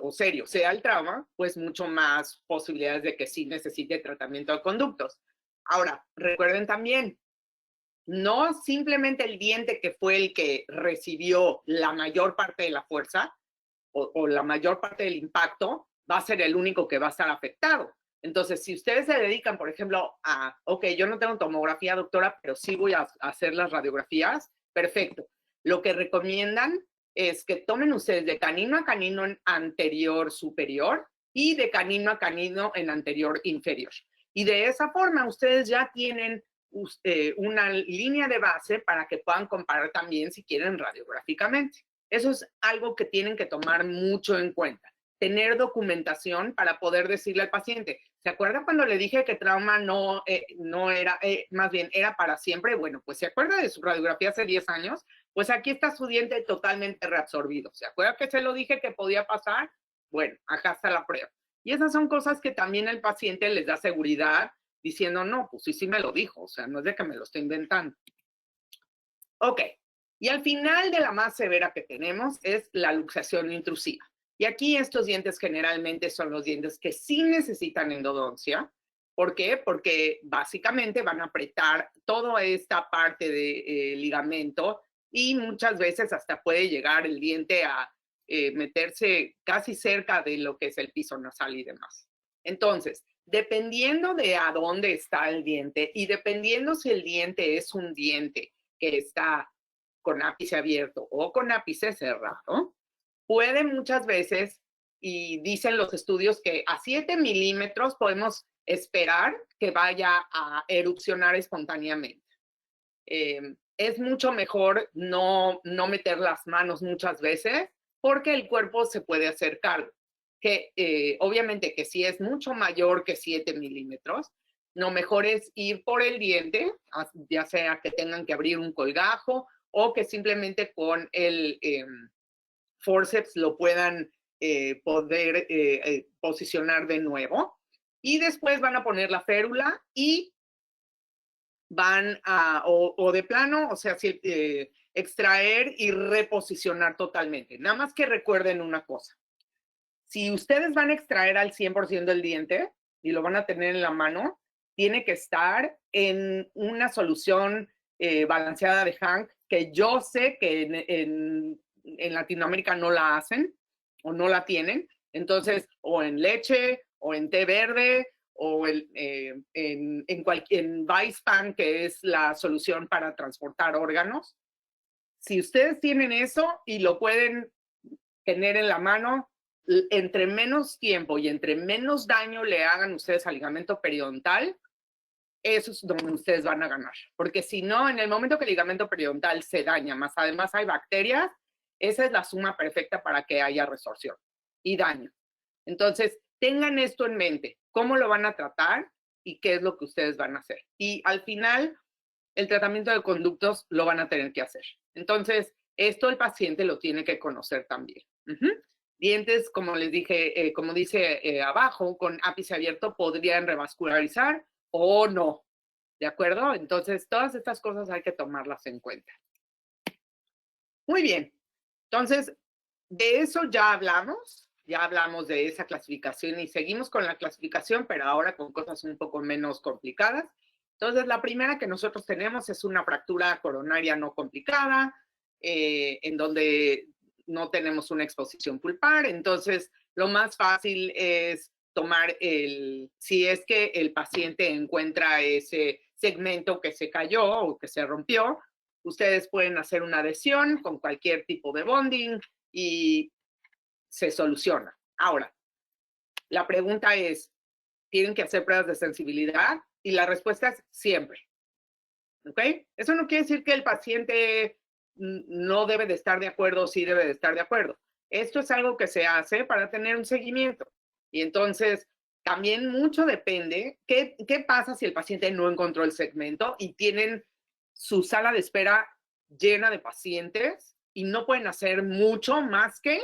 Speaker 1: o serio sea el trauma, pues mucho más posibilidades de que sí necesite tratamiento de conductos. Ahora, recuerden también, no simplemente el diente que fue el que recibió la mayor parte de la fuerza o la mayor parte del impacto va a ser el único que va a estar afectado. Entonces, si ustedes se dedican, por ejemplo, a, ok, yo no tengo tomografía, doctora, pero sí voy a hacer las radiografías, perfecto. Lo que recomiendan es que tomen ustedes de canino a canino en anterior superior y de canino a canino en anterior inferior. Y de esa forma ustedes ya tienen una línea de base para que puedan comparar también si quieren radiográficamente. Eso es algo que tienen que tomar mucho en cuenta. Tener documentación para poder decirle al paciente, ¿se acuerda cuando le dije que trauma no era, más bien era para siempre? Bueno, pues se acuerda de su radiografía hace 10 años, pues aquí está su diente totalmente reabsorbido. ¿Se acuerda que se lo dije que podía pasar? Bueno, acá está la prueba. Y esas son cosas que también el paciente les da seguridad diciendo, no, pues sí me lo dijo, o sea, no es de que me lo estoy inventando. Ok, y al final de la más severa que tenemos es la luxación intrusiva. Y aquí estos dientes generalmente son los dientes que sí necesitan endodoncia. ¿Por qué? Porque básicamente van a apretar toda esta parte de ligamento y muchas veces hasta puede llegar el diente a meterse casi cerca de lo que es el piso nasal y demás. Entonces, dependiendo de a dónde está el diente y dependiendo si el diente es un diente que está con ápice abierto o con ápice cerrado, puede muchas veces, y dicen los estudios que a 7 milímetros podemos esperar que vaya a erupcionar espontáneamente. Es mucho mejor no meter las manos muchas veces porque el cuerpo se puede hacer cargo. Que obviamente que si es mucho mayor que 7 milímetros, lo mejor es ir por el diente, ya sea que tengan que abrir un colgajo o que simplemente con el forceps lo puedan poder posicionar de nuevo. Y después van a poner la férula y van a, o de plano, o sea, extraer y reposicionar totalmente. Nada más que recuerden una cosa. Si ustedes van a extraer al 100% del diente y lo van a tener en la mano, tiene que estar en una solución balanceada de Hank, que yo sé que en Latinoamérica no la hacen o no la tienen. Entonces, o en leche, o en té verde, o en Vispan, que es la solución para transportar órganos. Si ustedes tienen eso y lo pueden tener en la mano, entre menos tiempo y entre menos daño le hagan ustedes al ligamento periodontal, eso es donde ustedes van a ganar. Porque si no, en el momento que el ligamento periodontal se daña, más además hay bacterias, esa es la suma perfecta para que haya resorción y daño. Entonces, tengan esto en mente, cómo lo van a tratar y qué es lo que ustedes van a hacer. Y al final, el tratamiento de conductos lo van a tener que hacer. Entonces, esto el paciente lo tiene que conocer también. Dientes, como les dije, como dice abajo, con ápice abierto podrían revascularizar o no, ¿de acuerdo? Entonces, todas estas cosas hay que tomarlas en cuenta. Muy bien, entonces, de eso ya hablamos de esa clasificación y seguimos con la clasificación, pero ahora con cosas un poco menos complicadas. Entonces, la primera que nosotros tenemos es una fractura coronaria no complicada, en donde no tenemos una exposición pulpar. Entonces, lo más fácil es tomar si es que el paciente encuentra ese segmento que se cayó o que se rompió, ustedes pueden hacer una adhesión con cualquier tipo de bonding y se soluciona. Ahora, la pregunta es, ¿tienen que hacer pruebas de sensibilidad? Y la respuesta es siempre. ¿Ok? Eso no quiere decir que el paciente no debe de estar de acuerdo o sí debe de estar de acuerdo. Esto es algo que se hace para tener un seguimiento. Y entonces, también mucho depende qué pasa si el paciente no encontró el segmento y tienen su sala de espera llena de pacientes y no pueden hacer mucho más que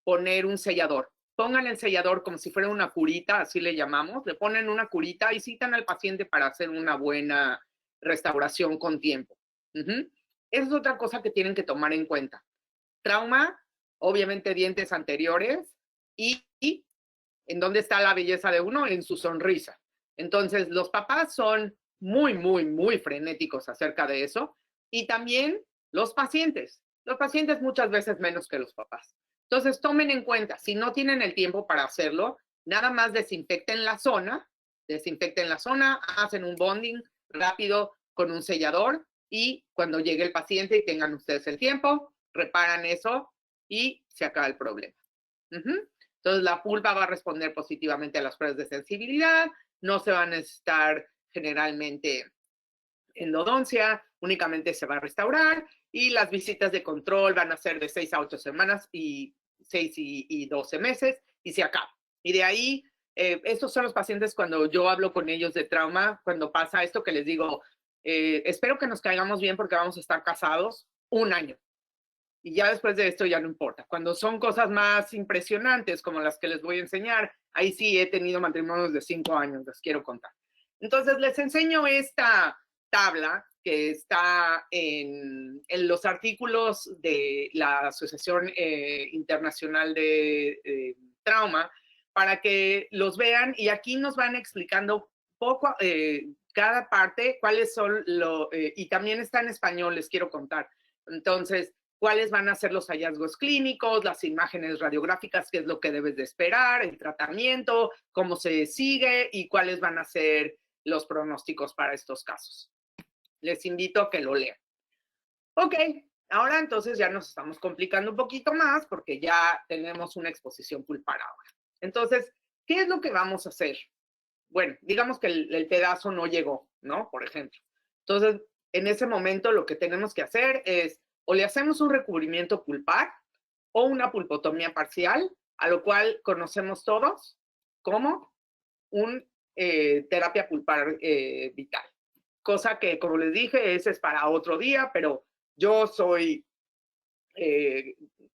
Speaker 1: poner un sellador. Pongan el sellador como si fuera una curita, así le llamamos, le ponen una curita y citan al paciente para hacer una buena restauración con tiempo. Esa es otra cosa que tienen que tomar en cuenta. Trauma, obviamente dientes anteriores y ¿en dónde está la belleza de uno? En su sonrisa. Entonces, los papás son muy, muy, muy frenéticos acerca de eso y también los pacientes. Los pacientes muchas veces menos que los papás. Entonces, tomen en cuenta, si no tienen el tiempo para hacerlo, nada más desinfecten la zona, hacen un bonding rápido con un sellador y cuando llegue el paciente y tengan ustedes el tiempo, reparan eso y se acaba el problema. Entonces, la pulpa va a responder positivamente a las pruebas de sensibilidad, no se va a necesitar generalmente endodoncia, únicamente se va a restaurar y las visitas de control van a ser de 6 a 8 semanas y 6 y 12 meses y se acaba. Y de ahí, estos son los pacientes cuando yo hablo con ellos de trauma, cuando pasa esto que les digo, espero que nos caigamos bien porque vamos a estar casados 1 año. Y ya después de esto ya no importa. Cuando son cosas más impresionantes como las que les voy a enseñar, ahí sí he tenido matrimonios de 5 años, les quiero contar. Entonces les enseño esta tabla que está en los artículos de la Asociación Internacional de Trauma para que los vean y aquí nos van explicando poco cada parte, cuáles son y también está en español, les quiero contar. Entonces, cuáles van a ser los hallazgos clínicos, las imágenes radiográficas, qué es lo que debes de esperar, el tratamiento, cómo se sigue y cuáles van a ser los pronósticos para estos casos. Les invito a que lo lean. Ok, ahora entonces ya nos estamos complicando un poquito más porque ya tenemos una exposición pulpar ahora. Entonces, ¿qué es lo que vamos a hacer? Bueno, digamos que el pedazo no llegó, ¿no? Por ejemplo. Entonces, en ese momento lo que tenemos que hacer es o le hacemos un recubrimiento pulpar o una pulpotomía parcial, a lo cual conocemos todos como un terapia pulpar vital. Cosa que, como les dije, ese es para otro día, pero yo soy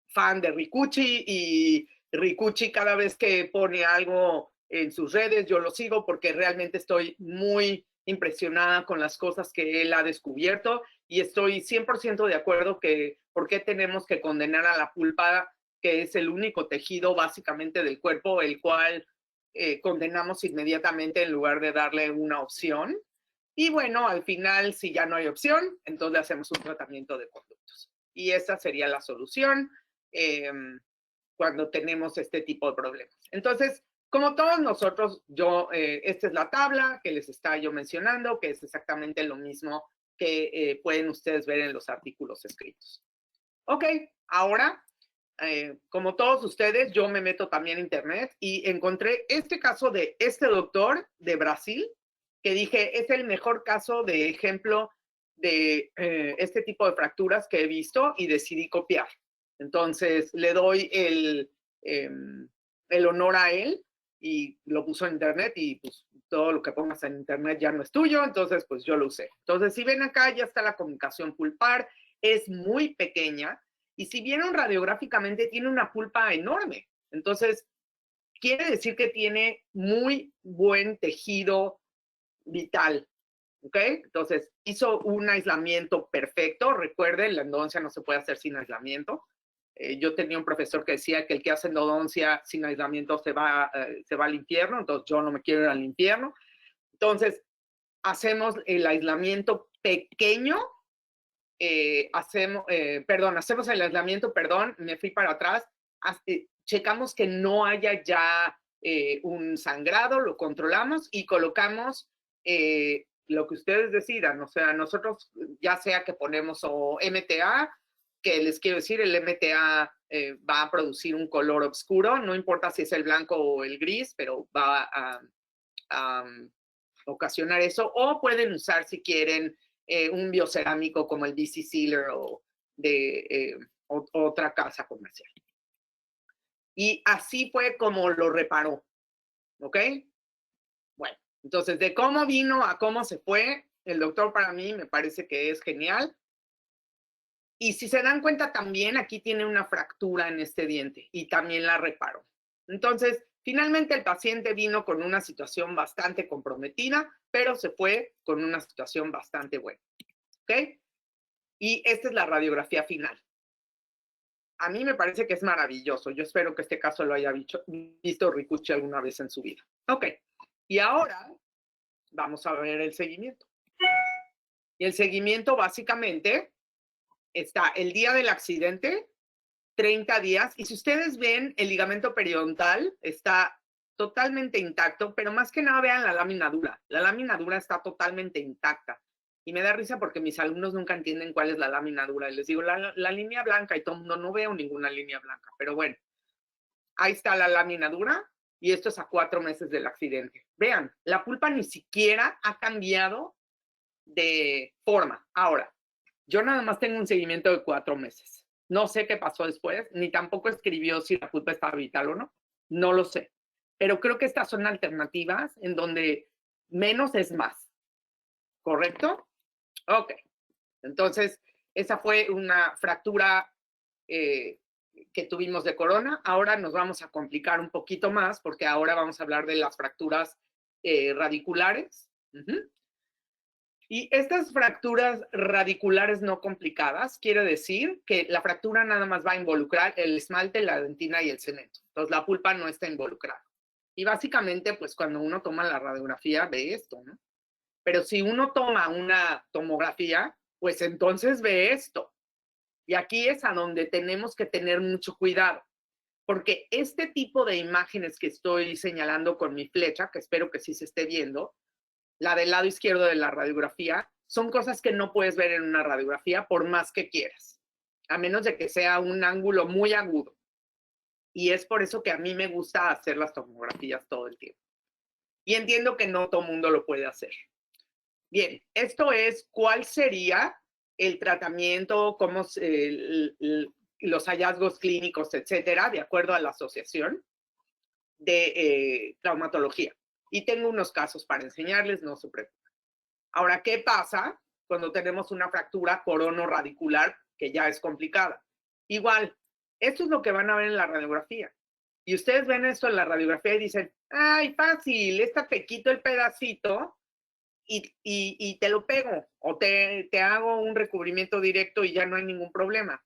Speaker 1: fan de Ricucci y Ricucci cada vez que pone algo en sus redes, yo lo sigo porque realmente estoy muy impresionada con las cosas que él ha descubierto y estoy 100% de acuerdo que por qué tenemos que condenar a la pulpa, que es el único tejido básicamente del cuerpo, el cual condenamos inmediatamente en lugar de darle una opción. Y bueno, al final, si ya no hay opción, entonces hacemos un tratamiento de conductos. Y esa sería la solución cuando tenemos este tipo de problemas. Entonces, como todos nosotros, esta es la tabla que les estaba yo mencionando, que es exactamente lo mismo que pueden ustedes ver en los artículos escritos. Ok, ahora, como todos ustedes, yo me meto también a internet y encontré este caso de este doctor de Brasil, que dije, es el mejor caso de ejemplo de este tipo de fracturas que he visto y decidí copiar. Entonces, le doy el honor a él y lo puso en internet y pues todo lo que pongas en internet ya no es tuyo, entonces pues yo lo usé. Entonces, si ven acá, ya está la comunicación pulpar, es muy pequeña y si vieron radiográficamente tiene una pulpa enorme. Entonces, quiere decir que tiene muy buen tejido vital, ¿ok? Entonces, hizo un aislamiento perfecto. Recuerden, la endodoncia no se puede hacer sin aislamiento. Yo tenía un profesor que decía que el que hace endodoncia sin aislamiento se va al infierno, entonces yo no me quiero ir al infierno. Entonces, hacemos el aislamiento pequeño, hacemos el aislamiento, me fui para atrás, checamos que no haya ya un sangrado, lo controlamos y colocamos lo que ustedes decidan. O sea, nosotros ya sea que ponemos o MTA, que les quiero decir, el MTA va a producir un color oscuro, no importa si es el blanco o el gris, pero va a ocasionar eso, o pueden usar si quieren un biocerámico como el BC Sealer o de otra casa comercial. Y así fue como lo reparó, ¿ok? Bueno, entonces de cómo vino a cómo se fue, el doctor para mí me parece que es genial. Y si se dan cuenta también, aquí tiene una fractura en este diente y también la reparó. Entonces, finalmente el paciente vino con una situación bastante comprometida, pero se fue con una situación bastante buena. ¿Ok? Y esta es la radiografía final. A mí me parece que es maravilloso. Yo espero que este caso lo haya visto Ricucci alguna vez en su vida. Ok. Y ahora vamos a ver el seguimiento. Y el seguimiento básicamente está el día del accidente, 30 días. Y si ustedes ven, el ligamento periodontal está totalmente intacto, pero más que nada vean la lámina dura. La lámina dura está totalmente intacta. Y me da risa porque mis alumnos nunca entienden cuál es la lámina dura. Y les digo, la línea blanca, y todo el mundo, no veo ninguna línea blanca. Pero bueno, ahí está la lámina dura y esto es a 4 meses del accidente. Vean, la pulpa ni siquiera ha cambiado de forma. Ahora, yo nada más tengo un seguimiento de 4 meses. No sé qué pasó después, ni tampoco escribió si la pulpa estaba vital o no. No lo sé. Pero creo que estas son alternativas en donde menos es más. ¿Correcto? Ok. Entonces, esa fue una fractura que tuvimos de corona. Ahora nos vamos a complicar un poquito más porque ahora vamos a hablar de las fracturas radiculares. Y estas fracturas radiculares no complicadas quiere decir que la fractura nada más va a involucrar el esmalte, la dentina y el cemento. Entonces, la pulpa no está involucrada. Y básicamente, pues cuando uno toma la radiografía ve esto, ¿no? Pero si uno toma una tomografía, pues entonces ve esto. Y aquí es a donde tenemos que tener mucho cuidado, porque este tipo de imágenes que estoy señalando con mi flecha, que espero que sí se esté viendo, la del lado izquierdo de la radiografía, son cosas que no puedes ver en una radiografía por más que quieras, a menos de que sea un ángulo muy agudo. Y es por eso que a mí me gusta hacer las tomografías todo el tiempo. Y entiendo que no todo el mundo lo puede hacer. Bien, esto es cuál sería el tratamiento, los hallazgos clínicos, etcétera, de acuerdo a la asociación de traumatología. Y tengo unos casos para enseñarles, no se preocupen. Ahora, ¿qué pasa cuando tenemos una fractura coronoradicular que ya es complicada? Igual, esto es lo que van a ver en la radiografía. Y ustedes ven esto en la radiografía y dicen, ay, fácil, te quito el pedacito y te lo pego, o te hago un recubrimiento directo y ya no hay ningún problema.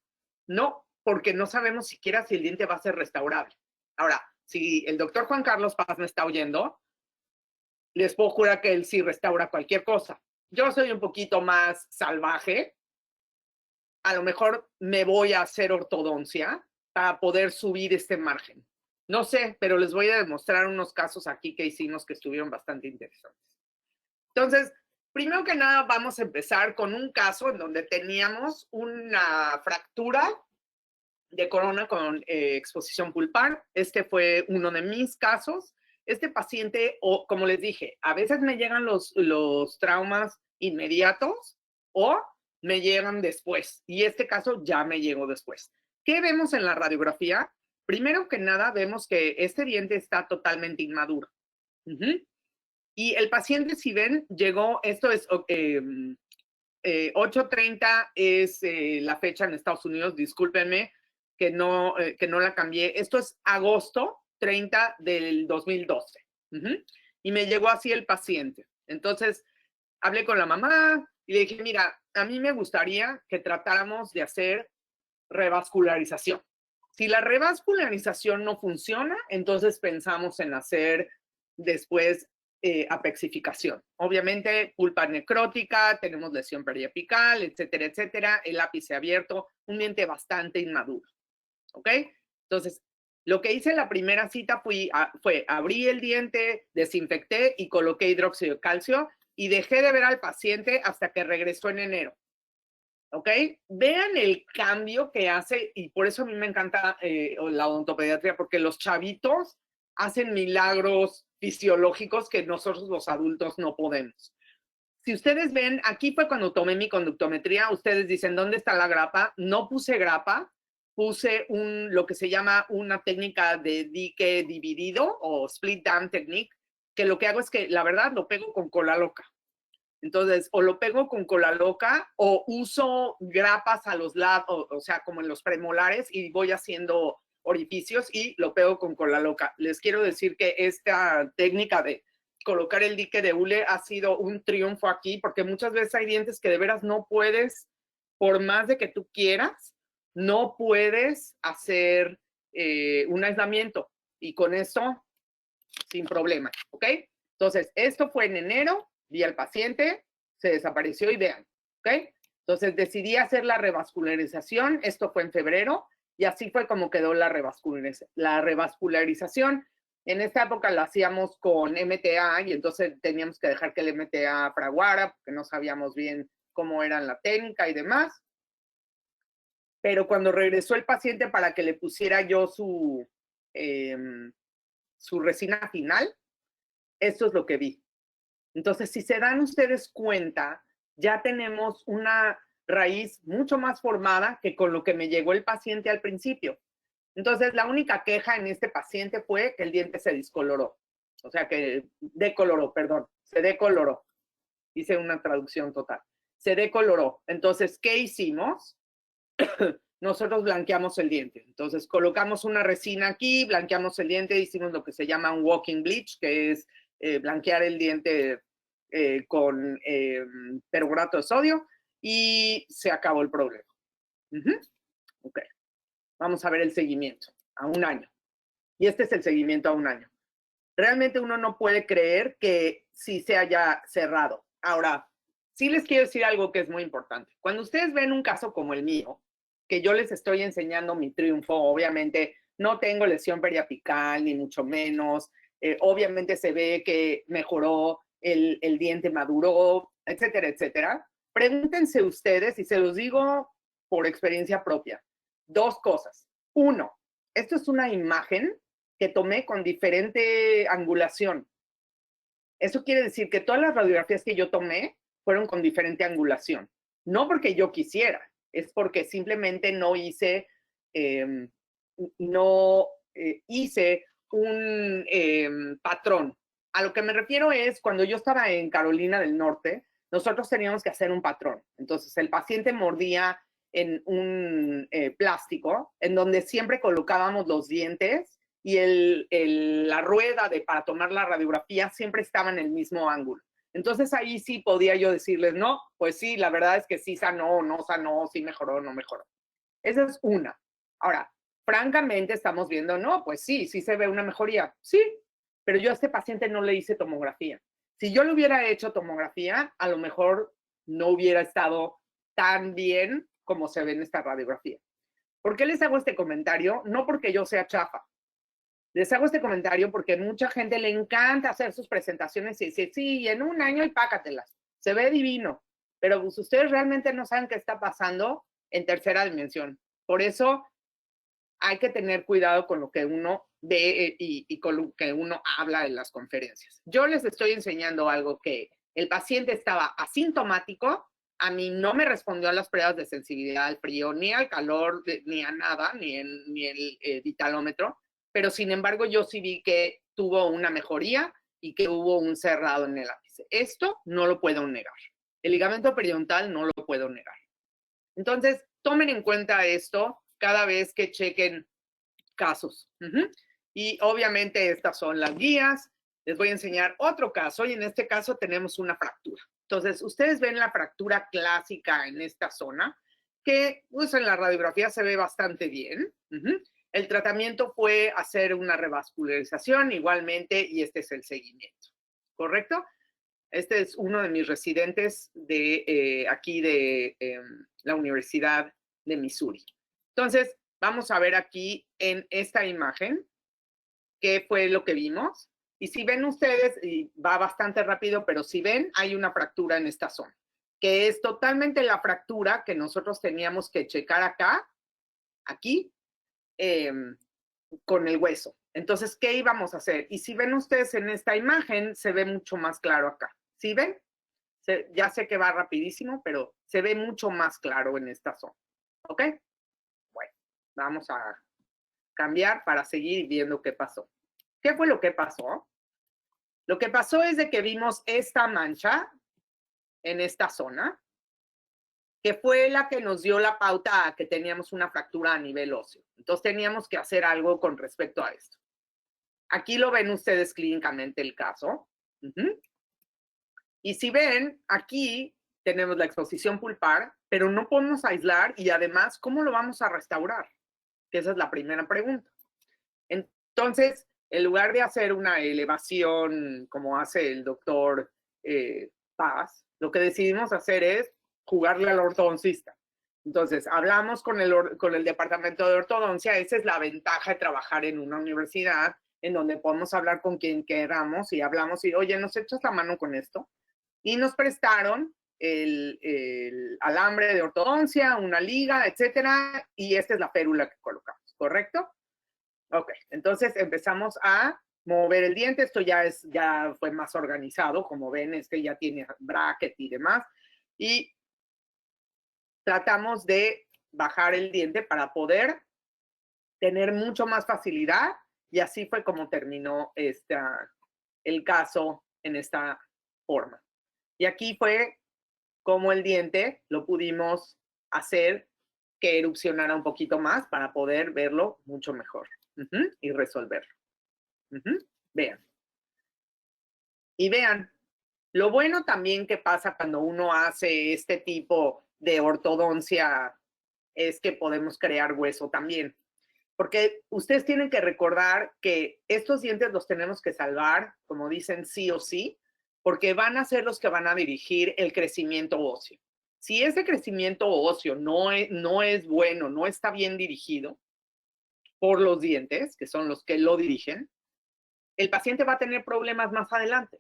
Speaker 1: No, porque no sabemos siquiera si el diente va a ser restaurable. Ahora, si el doctor Juan Carlos Paz me está oyendo, les puedo jurar que él sí restaura cualquier cosa. Yo soy un poquito más salvaje. A lo mejor me voy a hacer ortodoncia para poder subir este margen. No sé, pero les voy a demostrar unos casos aquí que hicimos que estuvieron bastante interesantes. Entonces, primero que nada, vamos a empezar con un caso en donde teníamos una fractura de corona con exposición pulpar. Este fue uno de mis casos. Este paciente, como les dije, a veces me llegan los traumas inmediatos o me llegan después. Y este caso ya me llegó después. ¿Qué vemos en la radiografía? Primero que nada, vemos que este diente está totalmente inmaduro. Y el paciente, si ven, llegó, esto es 8:30 es la fecha en Estados Unidos, discúlpenme que no la cambié. Esto es agosto 30 del 2012. Y me llegó así el paciente. Entonces, hablé con la mamá y le dije, mira, a mí me gustaría que tratáramos de hacer revascularización. Si la revascularización no funciona, entonces pensamos en hacer después apexificación. Obviamente, pulpa necrótica, tenemos lesión periapical, etcétera, etcétera, el ápice abierto, un diente bastante inmaduro. ¿Ok? Entonces, lo que hice en la primera cita fue abrí el diente, desinfecté y coloqué hidróxido de calcio y dejé de ver al paciente hasta que regresó en enero. ¿Ok? Vean el cambio que hace, y por eso a mí me encanta la odontopediatría, porque los chavitos hacen milagros fisiológicos que nosotros los adultos no podemos. Si ustedes ven, aquí fue cuando tomé mi conductometría, ustedes dicen, ¿dónde está la grapa? No puse grapa, puse lo que se llama una técnica de dique dividido o split down technique, que lo que hago es que, la verdad, lo pego con cola loca. Entonces, o lo pego con cola loca o uso grapas a los lados, o sea, como en los premolares y voy haciendo orificios y lo pego con cola loca. Les quiero decir que esta técnica de colocar el dique de hule ha sido un triunfo aquí porque muchas veces hay dientes que de veras no puedes, por más de que tú quieras, no puedes hacer un aislamiento y con eso, sin problema, ¿ok? Entonces, esto fue en enero. Vi al paciente, se desapareció y vean, ¿ok? Entonces decidí hacer la revascularización, esto fue en febrero, y así fue como quedó la revascularización. En esta época la hacíamos con MTA y entonces teníamos que dejar que el MTA fraguara porque no sabíamos bien cómo era la técnica y demás. Pero cuando regresó el paciente para que le pusiera yo su resina final, esto es lo que vi. Entonces, si se dan ustedes cuenta, ya tenemos una raíz mucho más formada que con lo que me llegó el paciente al principio. Entonces, la única queja en este paciente fue que el diente se discoloró. O sea, que se decoloró. Hice una traducción total. Se decoloró. Entonces, ¿qué hicimos? Nosotros blanqueamos el diente. Entonces, colocamos una resina aquí, blanqueamos el diente, hicimos lo que se llama un walking bleach, que es blanquear el diente con perborato de sodio y se acabó el problema. Ok. Vamos a ver el seguimiento a un año. Y este es el seguimiento a un año. Realmente uno no puede creer que sí se haya cerrado. Ahora, sí les quiero decir algo que es muy importante. Cuando ustedes ven un caso como el mío, que yo les estoy enseñando mi triunfo, obviamente no tengo lesión periapical, ni mucho menos. Obviamente se ve que mejoró el diente, maduró, etcétera, etcétera. Pregúntense ustedes, y se los digo por experiencia propia, dos cosas. Uno, esto es una imagen que tomé con diferente angulación. Eso quiere decir que todas las radiografías que yo tomé fueron con diferente angulación. No porque yo quisiera, es porque simplemente no hice no hice un patrón. A lo que me refiero es, cuando yo estaba en Carolina del Norte, nosotros teníamos que hacer un patrón. Entonces, el paciente mordía en un plástico, en donde siempre colocábamos los dientes y la rueda para tomar la radiografía siempre estaba en el mismo ángulo. Entonces, ahí sí podía yo decirles, no, pues sí, la verdad es que sí sanó, no sanó, sí mejoró, no mejoró. Esa es una. Ahora, francamente estamos viendo, no, pues sí, sí se ve una mejoría. Sí, pero yo a este paciente no le hice tomografía. Si yo le hubiera hecho tomografía, a lo mejor no hubiera estado tan bien como se ve en esta radiografía. ¿Por qué les hago este comentario? No porque yo sea chafa. Les hago este comentario porque mucha gente le encanta hacer sus presentaciones y decir, sí, en un año y pácatelas. Se ve divino. Pero pues, ustedes realmente no saben qué está pasando en tercera dimensión. Por eso hay que tener cuidado con lo que uno ve y con lo que uno habla en las conferencias. Yo les estoy enseñando algo que el paciente estaba asintomático, a mí no me respondió a las pruebas de sensibilidad al frío, ni al calor, ni a nada, ni el vitalómetro, pero sin embargo yo sí vi que tuvo una mejoría y que hubo un cerrado en el ápice. Esto no lo puedo negar. El ligamento periodontal no lo puedo negar. Entonces, tomen en cuenta esto cada vez que chequen casos. Y obviamente estas son las guías. Les voy a enseñar otro caso y en este caso tenemos una fractura. Entonces, ustedes ven la fractura clásica en esta zona, que pues, en la radiografía se ve bastante bien. El tratamiento fue hacer una revascularización igualmente y este es el seguimiento. ¿Correcto? Este es uno de mis residentes de aquí de la Universidad de Missouri. Entonces, vamos a ver aquí en esta imagen qué fue lo que vimos. Y si ven ustedes, y va bastante rápido, pero si ven, hay una fractura en esta zona, que es totalmente la fractura que nosotros teníamos que checar acá, aquí, con el hueso. Entonces, ¿qué íbamos a hacer? Y si ven ustedes en esta imagen, se ve mucho más claro acá. ¿Sí ven? Ya sé que va rapidísimo, pero se ve mucho más claro en esta zona. ¿Ok? Bueno, vamos a cambiar para seguir viendo qué pasó. ¿Qué fue lo que pasó? Lo que pasó es de que vimos esta mancha en esta zona, que fue la que nos dio la pauta a que teníamos una fractura a nivel óseo. Entonces teníamos que hacer algo con respecto a esto. Aquí lo ven ustedes clínicamente el caso. Y si ven, aquí tenemos la exposición pulpar, pero no podemos aislar y además, ¿cómo lo vamos a restaurar? Que esa es la primera pregunta. Entonces, en lugar de hacer una elevación como hace el doctor Paz, lo que decidimos hacer es jugarle al ortodoncista. Entonces, hablamos con el departamento de ortodoncia, esa es la ventaja de trabajar en una universidad, en donde podemos hablar con quien queramos y hablamos y, oye, ¿nos echas la mano con esto? Y nos prestaron el alambre de ortodoncia, una liga, etcétera, y esta es la férula que colocamos, ¿correcto? Ok, entonces empezamos a mover el diente, esto ya fue más organizado, como ven, ya tiene bracket y demás, y tratamos de bajar el diente para poder tener mucho más facilidad, y así fue como terminó el caso en esta forma. Y aquí fue como el diente lo pudimos hacer que erupcionara un poquito más para poder verlo mucho mejor y resolverlo. Vean. Y vean, lo bueno también que pasa cuando uno hace este tipo de ortodoncia es que podemos crear hueso también. Porque ustedes tienen que recordar que estos dientes los tenemos que salvar, como dicen, sí o sí, porque van a ser los que van a dirigir el crecimiento óseo. Si ese crecimiento óseo no es bueno, no está bien dirigido por los dientes, que son los que lo dirigen, el paciente va a tener problemas más adelante,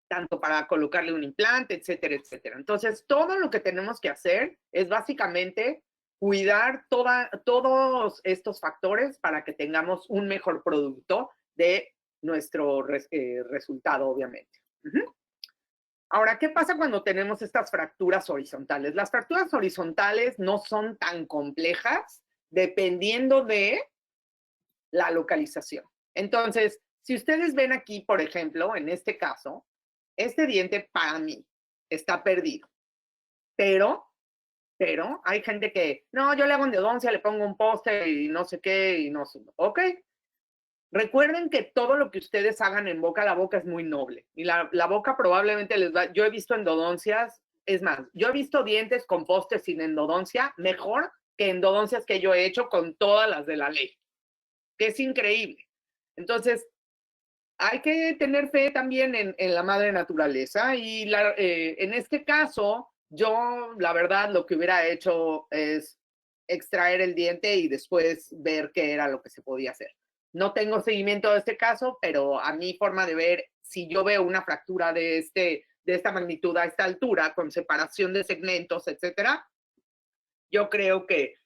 Speaker 1: tanto para colocarle un implante, etcétera, etcétera. Entonces, todo lo que tenemos que hacer es básicamente cuidar todos estos factores para que tengamos un mejor producto de nuestro resultado, obviamente. Ahora, ¿qué pasa cuando tenemos estas fracturas horizontales? Las fracturas horizontales no son tan complejas dependiendo de la localización. Entonces, si ustedes ven aquí, por ejemplo, en este caso, este diente para mí está perdido, pero hay gente que, no, yo le hago endodoncia, le pongo un poste y no sé qué, y no sé, ok. Recuerden que todo lo que ustedes hagan en boca, la boca es muy noble. Y la boca probablemente les va, yo he visto endodoncias, es más, yo he visto dientes con postes sin endodoncia, mejor que endodoncias que yo he hecho con todas las de la ley, que es increíble. Entonces, hay que tener fe también en la madre naturaleza y en este caso, yo la verdad lo que hubiera hecho es extraer el diente y después ver qué era lo que se podía hacer. No tengo seguimiento de este caso, pero a mi forma de ver, si yo veo una fractura de esta magnitud a esta altura, con separación de segmentos, etcétera, yo creo que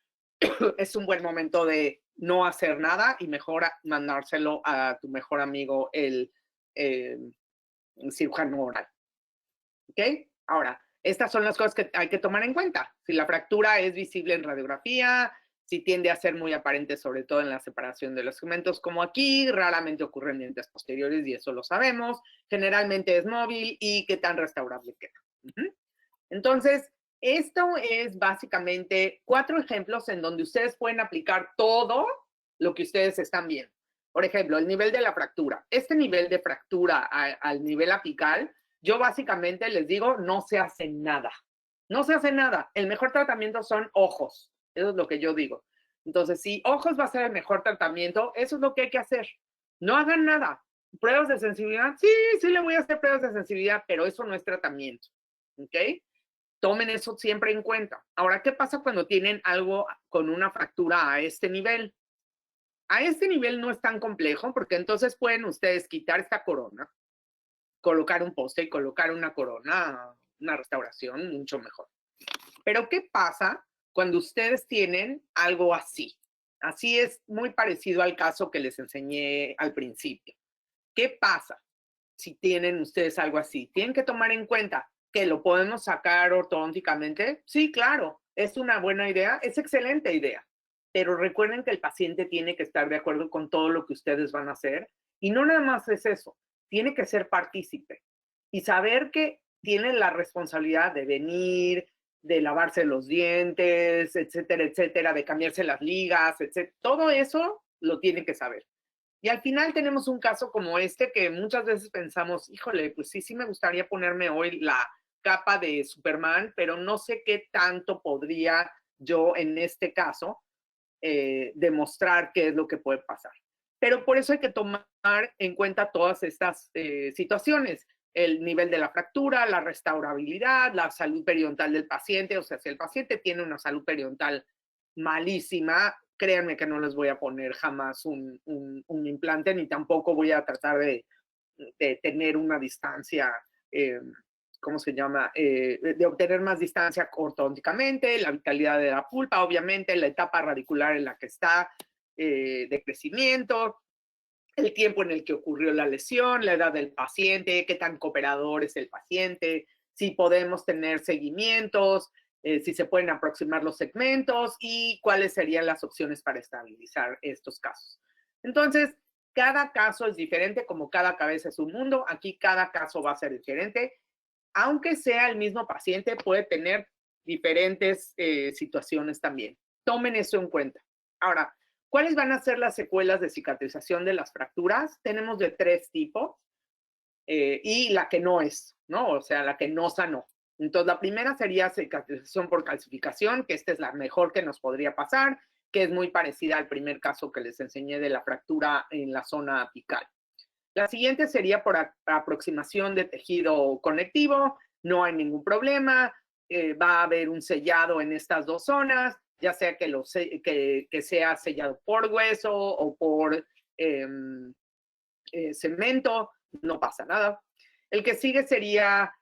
Speaker 1: es un buen momento de no hacer nada y mejor mandárselo a tu mejor amigo, el cirujano oral. ¿Ok? Ahora, estas son las cosas que hay que tomar en cuenta. Si la fractura es visible en radiografía, si tiende a ser muy aparente, sobre todo en la separación de los segmentos, como aquí, raramente ocurre en dientes posteriores y eso lo sabemos. Generalmente es móvil y qué tan restaurable queda. Entonces, esto es básicamente 4 ejemplos en donde ustedes pueden aplicar todo lo que ustedes están viendo. Por ejemplo, el nivel de la fractura. Este nivel de fractura al nivel apical, yo básicamente les digo, no se hace nada. No se hace nada. El mejor tratamiento son ojos. Eso es lo que yo digo. Entonces, si ojos va a ser el mejor tratamiento, eso es lo que hay que hacer. No hagan nada. Pruebas de sensibilidad, sí le voy a hacer pruebas de sensibilidad, pero eso no es tratamiento. ¿Ok? Tomen eso siempre en cuenta. Ahora, ¿qué pasa cuando tienen algo con una fractura a este nivel? A este nivel no es tan complejo porque entonces pueden ustedes quitar esta corona, colocar un poste y colocar una corona, una restauración mucho mejor. Pero ¿qué pasa cuando ustedes tienen algo así? Así es muy parecido al caso que les enseñé al principio. ¿Qué pasa si tienen ustedes algo así? Tienen que tomar en cuenta que lo podemos sacar ortodónticamente. Sí, claro, es una buena idea, es excelente idea. Pero recuerden que el paciente tiene que estar de acuerdo con todo lo que ustedes van a hacer. Y no nada más es eso, tiene que ser partícipe y saber que tiene la responsabilidad de venir, de lavarse los dientes, etcétera, etcétera, de cambiarse las ligas, etcétera. Todo eso lo tiene que saber. Y al final tenemos un caso como este que muchas veces pensamos, híjole, pues sí me gustaría ponerme hoy la capa de Superman, pero no sé qué tanto podría yo en este caso demostrar qué es lo que puede pasar. Pero por eso hay que tomar en cuenta todas estas situaciones, el nivel de la fractura, la restaurabilidad, la salud periodontal del paciente, o sea, si el paciente tiene una salud periodontal malísima, créanme que no les voy a poner jamás un implante, ni tampoco voy a tratar de tener una distancia, ¿cómo se llama? De obtener más distancia ortodónticamente, la vitalidad de la pulpa, obviamente, la etapa radicular en la que está de crecimiento, el tiempo en el que ocurrió la lesión, la edad del paciente, qué tan cooperador es el paciente, si podemos tener seguimientos, si se pueden aproximar los segmentos y cuáles serían las opciones para estabilizar estos casos. Entonces, cada caso es diferente, como cada cabeza es un mundo, aquí cada caso va a ser diferente. Aunque sea el mismo paciente, puede tener diferentes situaciones también. Tomen eso en cuenta. Ahora, ¿cuáles van a ser las secuelas de cicatrización de las fracturas? Tenemos de 3 tipos y la que no es, ¿no? O sea, la que no sanó. Entonces, la primera sería cicatrización por calcificación, que esta es la mejor que nos podría pasar, que es muy parecida al primer caso que les enseñé de la fractura en la zona apical. La siguiente sería por aproximación de tejido conectivo, no hay ningún problema, va a haber un sellado en estas 2 zonas, ya sea que sea sellado por hueso o por cemento, no pasa nada. El que sigue sería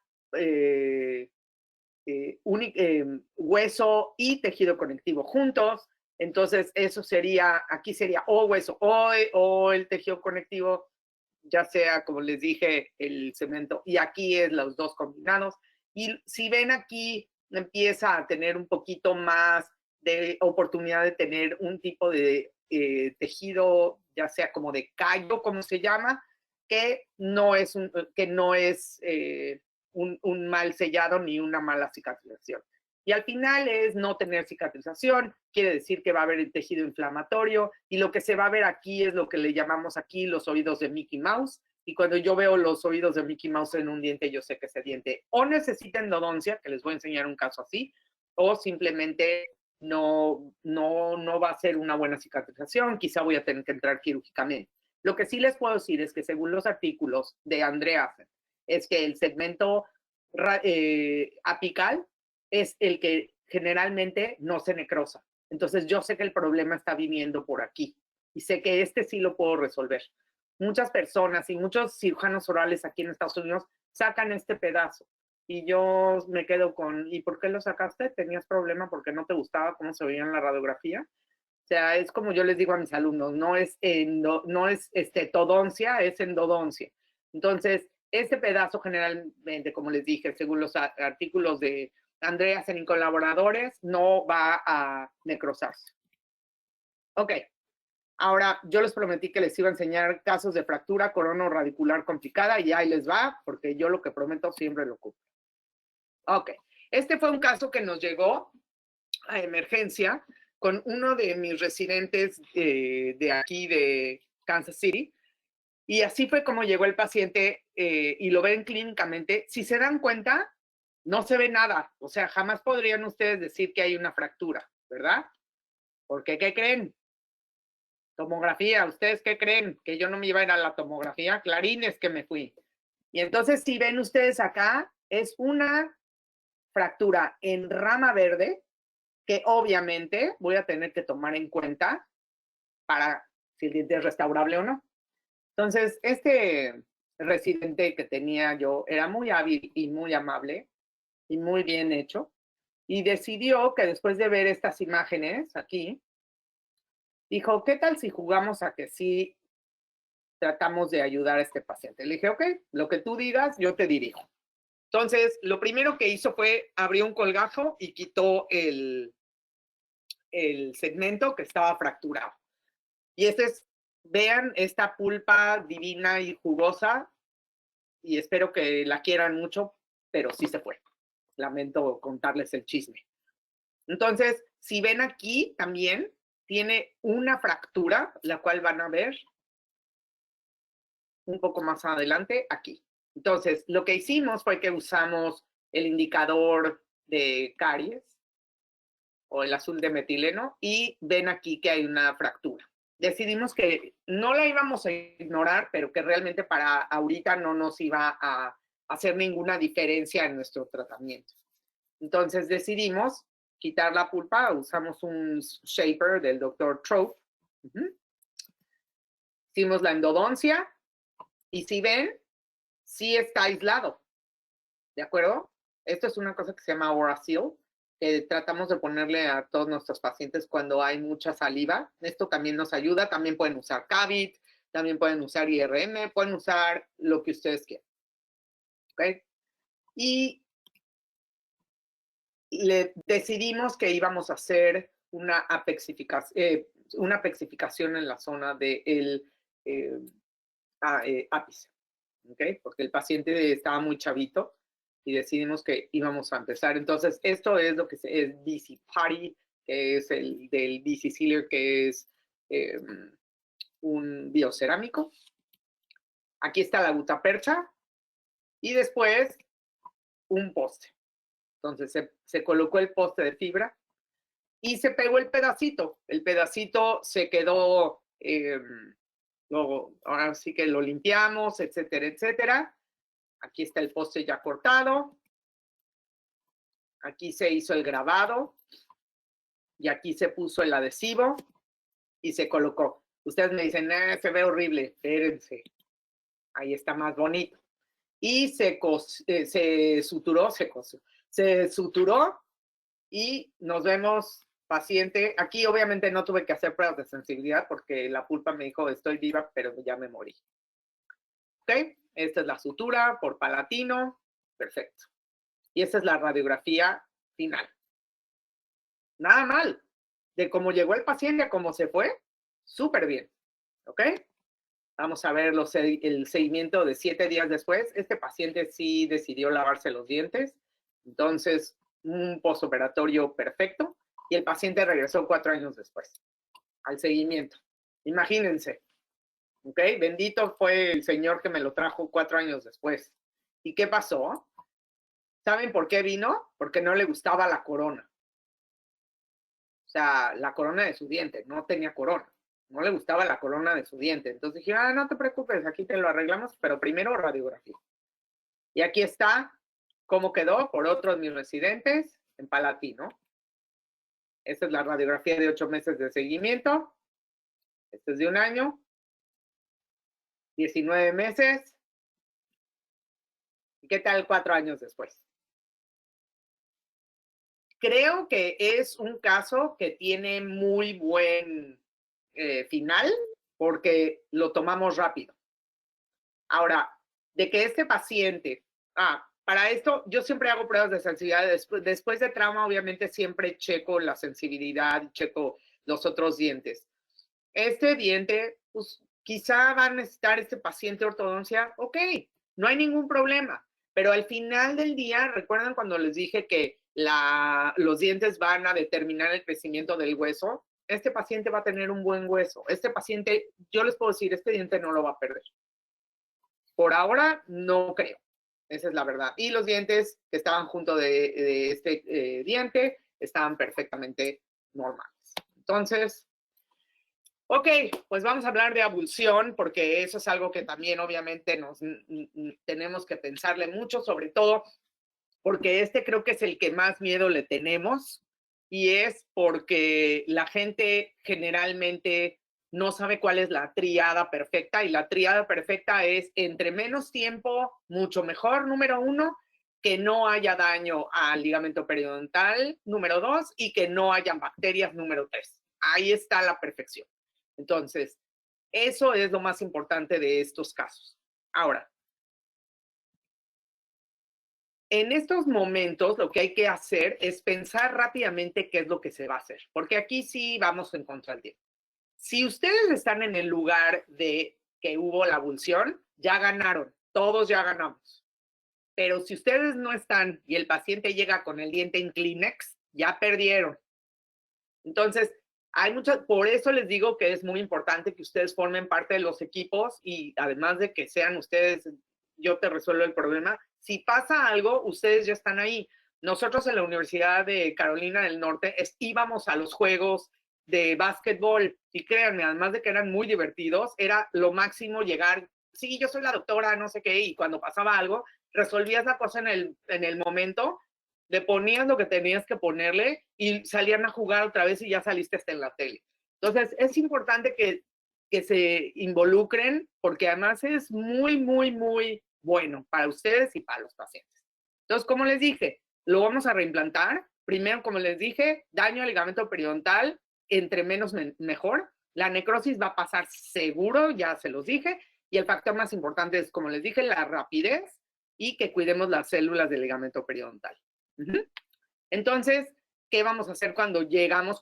Speaker 1: hueso y tejido conectivo juntos, entonces eso sería, aquí sería o hueso o el tejido conectivo, ya sea, como les dije, el cemento, y aquí es los 2 combinados. Y si ven aquí, empieza a tener un poquito más de oportunidad de tener un tipo de tejido, ya sea como de callo, como se llama, que no es un mal sellado ni una mala cicatrización. Y al final es no tener cicatrización, quiere decir que va a haber el tejido inflamatorio, y lo que se va a ver aquí es lo que le llamamos aquí los oídos de Mickey Mouse. Y cuando yo veo los oídos de Mickey Mouse en un diente, yo sé que ese diente o necesita endodoncia, que les voy a enseñar un caso así, o simplemente no va a ser una buena cicatrización, quizá voy a tener que entrar quirúrgicamente. Lo que sí les puedo decir es que según los artículos de Andreasen, es que el segmento apical es el que generalmente no se necrosa. Entonces yo sé que el problema está viniendo por aquí y sé que este sí lo puedo resolver. Muchas personas y muchos cirujanos orales aquí en Estados Unidos sacan este pedazo y yo me quedo con, ¿y por qué lo sacaste? ¿Tenías problema porque no te gustaba cómo se veía en la radiografía? O sea, es como yo les digo a mis alumnos, no es todoncia, es endodoncia. Entonces, este pedazo generalmente, como les dije, según los artículos de Andreasen y colaboradores, no va a necrosarse. Ok, ahora yo les prometí que les iba a enseñar casos de fractura coronaradicular complicada y ahí les va, porque yo lo que prometo siempre lo cumplo. Ok, este fue un caso que nos llegó a emergencia con uno de mis residentes de aquí de Kansas City. Y así fue como llegó el paciente y lo ven clínicamente. Si se dan cuenta, no se ve nada. O sea, jamás podrían ustedes decir que hay una fractura, ¿verdad? Porque, ¿qué creen? Tomografía. ¿Ustedes qué creen? Que yo no me iba a ir a la tomografía. Clarines que me fui. Y entonces, si ven ustedes acá, es una fractura en rama verde que obviamente voy a tener que tomar en cuenta para si el diente es restaurable o no. Entonces, este residente que tenía yo era muy hábil y muy amable y muy bien hecho, y decidió que después de ver estas imágenes aquí, dijo, ¿qué tal si jugamos a que sí tratamos de ayudar a este paciente? Le dije, ok, lo que tú digas, yo te dirijo. Entonces, lo primero que hizo fue abrió un colgajo y quitó el segmento que estaba fracturado. Y vean esta pulpa divina y jugosa, y espero que la quieran mucho, pero sí se fue. Lamento contarles el chisme. Entonces, si ven aquí también, tiene una fractura, la cual van a ver un poco más adelante aquí. Entonces, lo que hicimos fue que usamos el indicador de caries o el azul de metileno y ven aquí que hay una fractura. Decidimos que no la íbamos a ignorar, pero que realmente para ahorita no nos iba a hacer ninguna diferencia en nuestro tratamiento. Entonces decidimos quitar la pulpa, usamos un shaper del Dr. Trope. Hicimos la endodoncia y si ven, sí está aislado. ¿De acuerdo? Esto es una cosa que se llama Orasil, que tratamos de ponerle a todos nuestros pacientes cuando hay mucha saliva. Esto también nos ayuda. También pueden usar Cavit, también pueden usar IRM, pueden usar lo que ustedes quieran. ¿Ok? Y decidimos que íbamos a hacer una apexificación en la zona del ápice. ¿Ok? Porque el paciente estaba muy chavito y decidimos que íbamos a empezar. Entonces, esto es lo que es BC Putty, que es el del BC Sealer, que es un biocerámico. Aquí está la gutapercha y después un poste. Entonces, se colocó el poste de fibra y se pegó el pedacito. El pedacito se quedó, luego, ahora sí que lo limpiamos, etcétera, etcétera. Aquí está el poste ya cortado. Aquí se hizo el grabado. Y aquí se puso el adhesivo y se colocó. Ustedes me dicen, se ve horrible. Espérense. Ahí está más bonito. Y se suturó, se suturó y nos vemos paciente. Aquí obviamente no tuve que hacer pruebas de sensibilidad porque la pulpa me dijo, estoy viva, pero ya me morí. ¿Ok? Esta es la sutura por palatino. Perfecto. Y esta es la radiografía final. Nada mal. de cómo llegó el paciente a cómo se fue, súper bien, ¿ok? Vamos a ver el seguimiento de 7 días después. Este paciente sí decidió lavarse los dientes, entonces un postoperatorio perfecto, y el paciente regresó 4 años después al seguimiento. Imagínense, ¿ok? Bendito fue el señor que me lo trajo 4 años después. ¿Y qué pasó? ¿Saben por qué vino? Porque no le gustaba la corona. O sea, la corona de su diente, no tenía corona. No le gustaba la corona de su diente. Entonces dije, no te preocupes, aquí te lo arreglamos, pero primero radiografía. Y aquí está cómo quedó por otros de mis residentes en Palatino. Esta es la radiografía de 8 meses de seguimiento. Este es de 1 año. 19 meses. ¿Y qué tal 4 años después? Creo que es un caso que tiene muy buen final porque lo tomamos rápido. Ahora, de que este paciente, para esto yo siempre hago pruebas de sensibilidad. Después de trauma, obviamente siempre checo la sensibilidad y checo los otros dientes. Este diente, pues quizá va a necesitar este paciente ortodoncia, ok, no hay ningún problema. Pero al final del día, ¿recuerdan cuando les dije que los dientes van a determinar el crecimiento del hueso? Este paciente va a tener un buen hueso. Este paciente, yo les puedo decir, este diente no lo va a perder. Por ahora, no creo. Esa es la verdad. Y los dientes que estaban junto de este diente estaban perfectamente normales. Entonces, ok, pues vamos a hablar de abulsión, porque eso es algo que también obviamente tenemos que pensarle mucho, sobre todo porque este creo que es el que más miedo le tenemos, y es porque la gente generalmente no sabe cuál es la tríada perfecta, y la tríada perfecta es entre menos tiempo, mucho mejor, número 1, que no haya daño al ligamento periodontal, número 2, y que no hayan bacterias, número 3. Ahí está la perfección. Entonces, eso es lo más importante de estos casos. Ahora, en estos momentos lo que hay que hacer es pensar rápidamente qué es lo que se va a hacer, porque aquí sí vamos en contra del tiempo. Si ustedes están en el lugar de que hubo la abulsión, ya ganaron, todos ya ganamos. Pero si ustedes no están y el paciente llega con el diente en Kleenex, ya perdieron. Entonces, por eso les digo que es muy importante que ustedes formen parte de los equipos, y además de que sean ustedes, yo te resuelvo el problema. Si pasa algo, ustedes ya están ahí. Nosotros en la Universidad de Carolina del Norte íbamos a los juegos de básquetbol, y créanme, además de que eran muy divertidos, era lo máximo llegar, sí, yo soy la doctora, no sé qué, y cuando pasaba algo, resolvías la cosa en el momento, le ponías lo que tenías que ponerle y salían a jugar otra vez y ya saliste hasta en la tele. Entonces, es importante que se involucren, porque además es muy, muy, muy bueno para ustedes y para los pacientes. Entonces, como les dije, lo vamos a reimplantar. Primero, como les dije, daño al ligamento periodontal, entre menos mejor. La necrosis va a pasar seguro, ya se los dije. Y el factor más importante es, como les dije, la rapidez y que cuidemos las células del ligamento periodontal. Entonces, ¿qué vamos a hacer cuando llegamos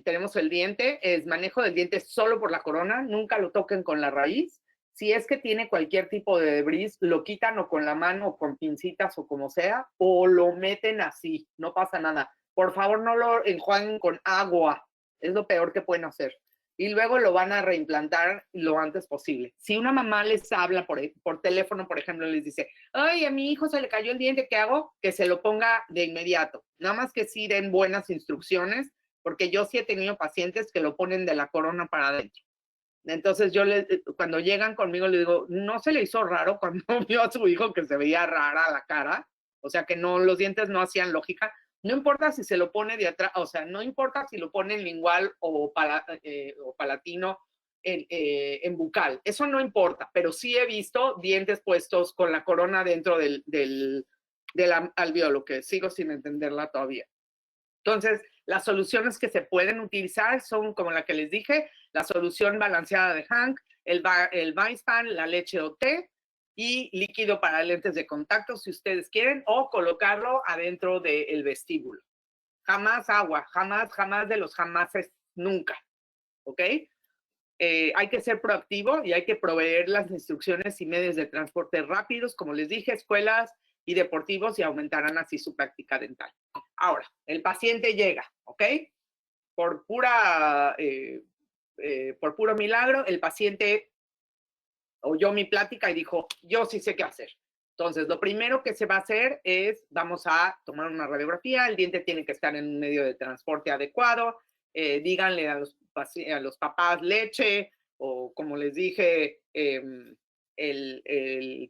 Speaker 1: tenemos el diente? Es manejo del diente solo por la corona, nunca lo toquen con la raíz. Si es que tiene cualquier tipo de debris, lo quitan o con la mano o con pincitas o como sea, o lo meten así, no pasa nada. Por favor, no lo enjuaguen con agua, es lo peor que pueden hacer. Y luego lo van a reimplantar lo antes posible. Si una mamá les habla por teléfono, por ejemplo, les dice, ay, a mi hijo se le cayó el diente, ¿qué hago? Que se lo ponga de inmediato. Nada más que sí den buenas instrucciones, porque yo sí he tenido pacientes que lo ponen de la corona para adentro. Entonces cuando llegan conmigo, les digo, ¿no se le hizo raro cuando vio a su hijo que se veía rara la cara? O sea, que no, los dientes no hacían lógica. No importa si se lo pone de atrás, o sea, no importa si lo pone en lingual o palatino en bucal. Eso no importa, pero sí he visto dientes puestos con la corona dentro del alveolo, que sigo sin entenderla todavía. Entonces, las soluciones que se pueden utilizar son, como la que les dije, la solución balanceada de Hank, el Vispan, la leche o té, y líquido para lentes de contacto, si ustedes quieren, o colocarlo adentro del vestíbulo. jamás agua, jamás de los jamases, nunca, ¿ok? Hay que ser proactivo y hay que proveer las instrucciones y medios de transporte rápidos, como les dije, escuelas y deportivos, y aumentarán así su práctica dental. Ahora, el paciente llega, ¿ok? Por puro milagro, el paciente oyó mi plática y dijo, yo sí sé qué hacer. Entonces, lo primero que se va a hacer es, vamos a tomar una radiografía, el diente tiene que estar en un medio de transporte adecuado, díganle a los papás leche, o como les dije, el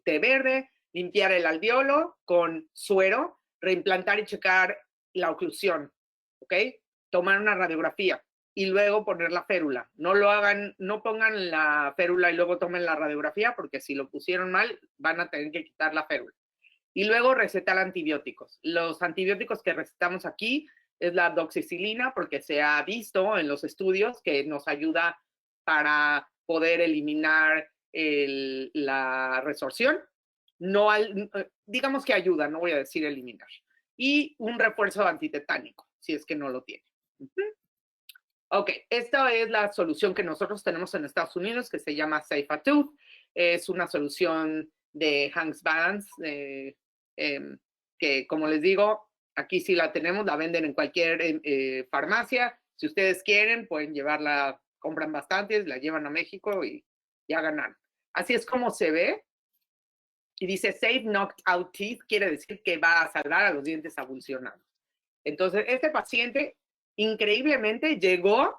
Speaker 1: té verde, limpiar el alveolo con suero, reimplantar y checar la oclusión, ¿ok? Tomar una radiografía y luego poner la férula. No lo hagan, no pongan la férula y luego tomen la radiografía, porque si lo pusieron mal, van a tener que quitar la férula. Y luego recetar antibióticos. Los antibióticos que recetamos aquí es la doxicilina, porque se ha visto en los estudios que nos ayuda para poder eliminar la resorción. No, digamos que ayuda, no voy a decir eliminar. Y un refuerzo antitetánico, si es que no lo tiene. Ok, esta es la solución que nosotros tenemos en Estados Unidos, que se llama Safe a Tooth. Es una solución de Hanks Balance, que como les digo, aquí sí la tenemos, la venden en cualquier farmacia. Si ustedes quieren, pueden llevarla, compran bastantes, la llevan a México y ya ganan. Así es como se ve. Y dice Safe Knocked Out Teeth, quiere decir que va a salvar a los dientes avulsionados. Entonces, este paciente increíblemente llegó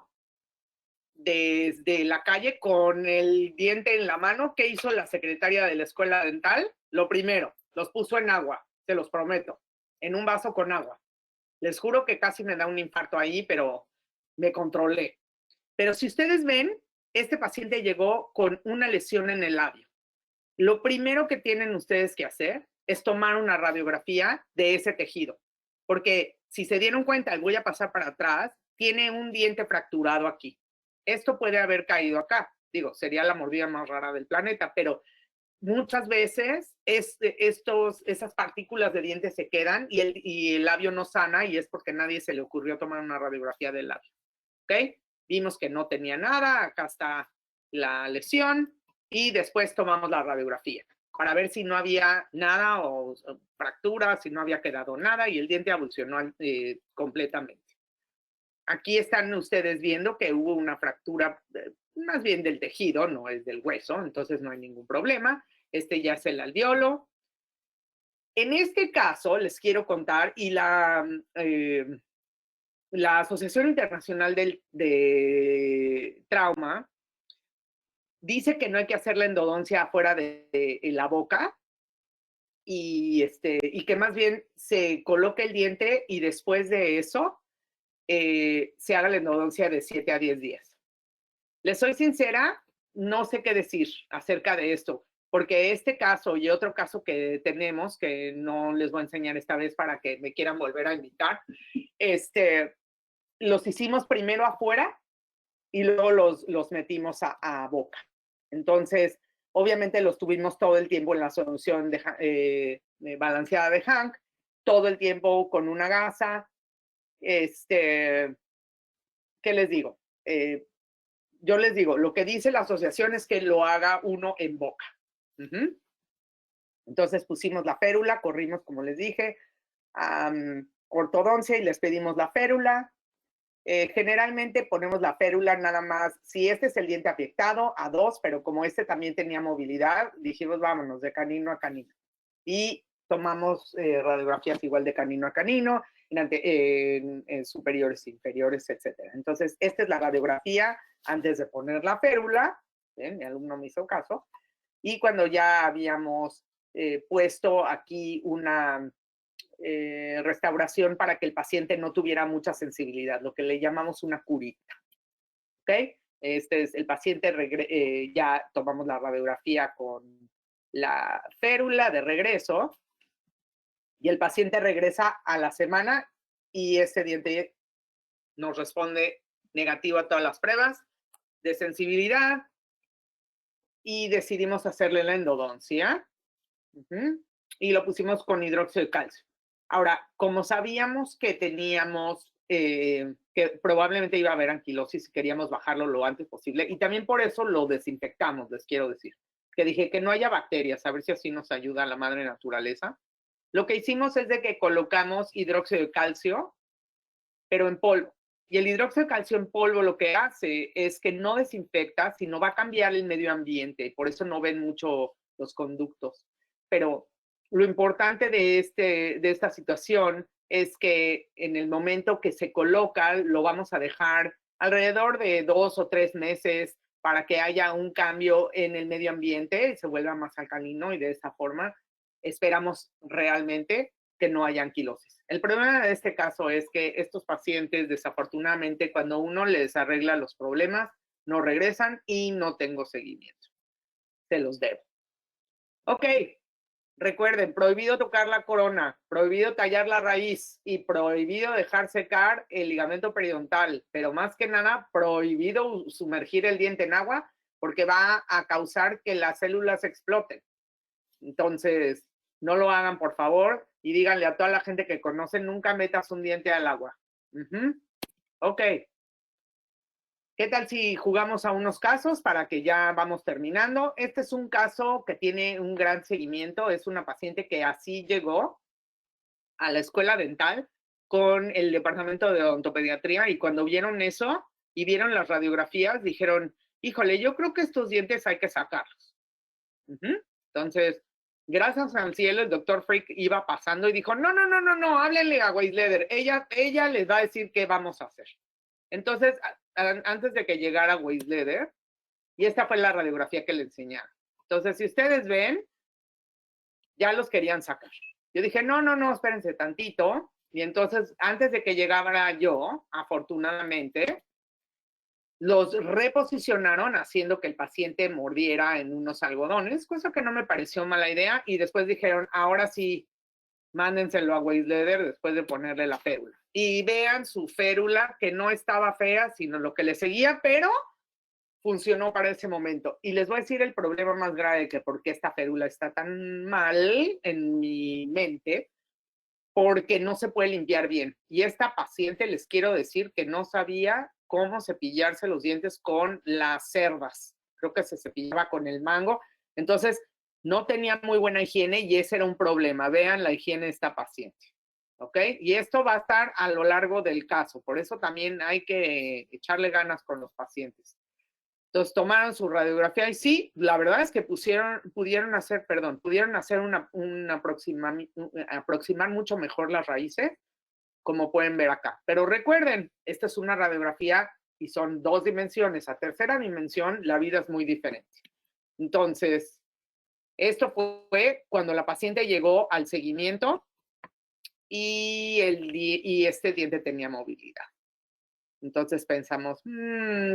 Speaker 1: desde la calle con el diente en la mano. ¿Qué hizo la secretaria de la escuela dental? Lo primero, los puso en agua, se los prometo, en un vaso con agua. Les juro que casi me da un infarto ahí, pero me controlé. Pero si ustedes ven, este paciente llegó con una lesión en el labio. Lo primero que tienen ustedes que hacer es tomar una radiografía de ese tejido, porque si se dieron cuenta, voy a pasar para atrás, tiene un diente fracturado aquí. Esto puede haber caído acá. Digo, sería la mordida más rara del planeta, pero muchas veces esas partículas de diente se quedan y el labio no sana, y es porque a nadie se le ocurrió tomar una radiografía del labio. ¿Ok? Vimos que no tenía nada, acá está la lesión, y después tomamos la radiografía para ver si no había nada o fractura, si no había quedado nada, y el diente avulsionó completamente. Aquí están ustedes viendo que hubo una fractura, más bien del tejido, no es del hueso, entonces no hay ningún problema. Este ya es el alveolo. En este caso, les quiero contar, y la Asociación Internacional de Trauma dice que no hay que hacer la endodoncia afuera de la boca, y que más bien se coloque el diente y después de eso se haga la endodoncia de 7 a 10 días. Les soy sincera, no sé qué decir acerca de esto, porque este caso y otro caso que tenemos, que no les voy a enseñar esta vez para que me quieran volver a invitar, los hicimos primero afuera y luego los metimos a boca. Entonces, obviamente los tuvimos todo el tiempo en la solución balanceada de Hank, todo el tiempo con una gasa. ¿Qué les digo? Yo les digo, lo que dice la asociación es que lo haga uno en boca. Entonces pusimos la férula, corrimos, como les dije, ortodoncia y les pedimos la férula. Generalmente ponemos la férula nada más, si este es el diente afectado, a 2, pero como este también tenía movilidad, dijimos vámonos de canino a canino. Y tomamos radiografías igual de canino a canino, en superiores, inferiores, etc. Entonces, esta es la radiografía antes de poner la férula. Mi alumno me hizo caso. Y cuando ya habíamos puesto aquí una restauración para que el paciente no tuviera mucha sensibilidad, lo que le llamamos una curita. ¿Ok? Este es el paciente, ya tomamos la radiografía con la férula de regreso, y el paciente regresa a la semana y este diente nos responde negativo a todas las pruebas de sensibilidad, y decidimos hacerle la endodoncia. Y lo pusimos con hidróxido de calcio. Ahora, como sabíamos que teníamos, que probablemente iba a haber anquilosis y queríamos bajarlo lo antes posible, y también por eso lo desinfectamos, les quiero decir, que dije que no haya bacterias, a ver si así nos ayuda la madre naturaleza. Lo que hicimos es de que colocamos hidróxido de calcio, pero en polvo. Y el hidróxido de calcio en polvo lo que hace es que no desinfecta, sino va a cambiar el medio ambiente. Por eso no ven mucho los conductos. Pero lo importante de esta situación es que en el momento que se coloca, lo vamos a dejar alrededor de 2 o 3 meses para que haya un cambio en el medio ambiente y se vuelva más alcalino, y de esta forma esperamos realmente que no haya anquilosis. El problema de este caso es que estos pacientes, desafortunadamente, cuando uno les arregla los problemas, no regresan y no tengo seguimiento. Se los debo. Ok, recuerden, prohibido tocar la corona, prohibido tallar la raíz y prohibido dejar secar el ligamento periodontal, pero más que nada, prohibido sumergir el diente en agua porque va a causar que las células exploten. Entonces, no lo hagan, por favor, y díganle a toda la gente que conocen, nunca metas un diente al agua. Ok. ¿Qué tal si jugamos a unos casos para que ya vamos terminando? Este es un caso que tiene un gran seguimiento. Es una paciente que así llegó a la escuela dental con el departamento de odontopediatría, y cuando vieron eso y vieron las radiografías, dijeron, híjole, yo creo que estos dientes hay que sacarlos. Entonces, gracias al cielo, el doctor Frick iba pasando y dijo, no, háblenle a Weisleder, ella les va a decir qué vamos a hacer. Entonces, antes de que llegara Weisleder, y esta fue la radiografía que le enseñaron. Entonces, si ustedes ven, ya los querían sacar. Yo dije, no, espérense tantito. Y entonces, antes de que llegara yo, afortunadamente, los reposicionaron haciendo que el paciente mordiera en unos algodones, cosa que no me pareció mala idea, y después dijeron, ahora sí, mándenselo a Weisleder después de ponerle la férula. Y vean su férula, que no estaba fea, sino lo que le seguía, pero funcionó para ese momento. Y les voy a decir el problema más grave, que por qué esta férula está tan mal en mi mente, porque no se puede limpiar bien. Y esta paciente, les quiero decir que no sabía cómo cepillarse los dientes con las cerdas. Creo que se cepillaba con el mango. Entonces, no tenía muy buena higiene y ese era un problema. Vean la higiene de esta paciente. ¿Ok? Y esto va a estar a lo largo del caso. Por eso también hay que echarle ganas con los pacientes. Entonces tomaron su radiografía y sí, la verdad es que pudieron hacer aproximar mucho mejor las raíces, como pueden ver acá. Pero recuerden, esta es una radiografía y son 2 dimensiones. A tercera dimensión, la vida es muy diferente. Entonces, esto fue cuando la paciente llegó al seguimiento y este diente tenía movilidad. Entonces pensamos,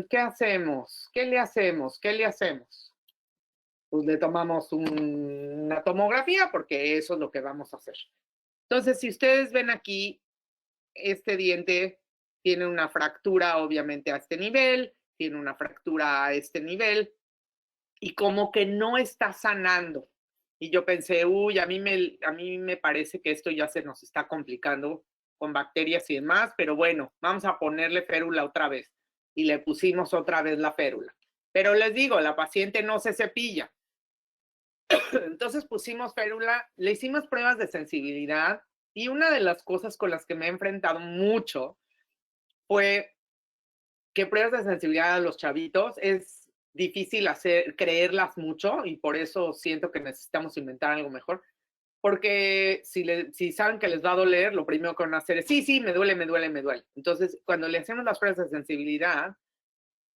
Speaker 1: ¿qué hacemos? ¿Qué le hacemos? ¿Qué le hacemos? Pues le tomamos una tomografía porque eso es lo que vamos a hacer. Entonces, si ustedes ven aquí, este diente tiene una fractura obviamente a este nivel, tiene una fractura a este nivel, y como que no está sanando. Y yo pensé, uy, a mí me parece que esto ya se nos está complicando con bacterias y demás, pero bueno, vamos a ponerle férula otra vez. Y le pusimos otra vez la férula. Pero les digo, la paciente no se cepilla. Entonces pusimos férula, le hicimos pruebas de sensibilidad, y una de las cosas con las que me he enfrentado mucho fue que pruebas de sensibilidad a los chavitos es difícil creerlas mucho, y por eso siento que necesitamos inventar algo mejor. Porque si saben que les va a doler, lo primero que van a hacer es, sí, me duele. Entonces, cuando le hacemos las pruebas de sensibilidad,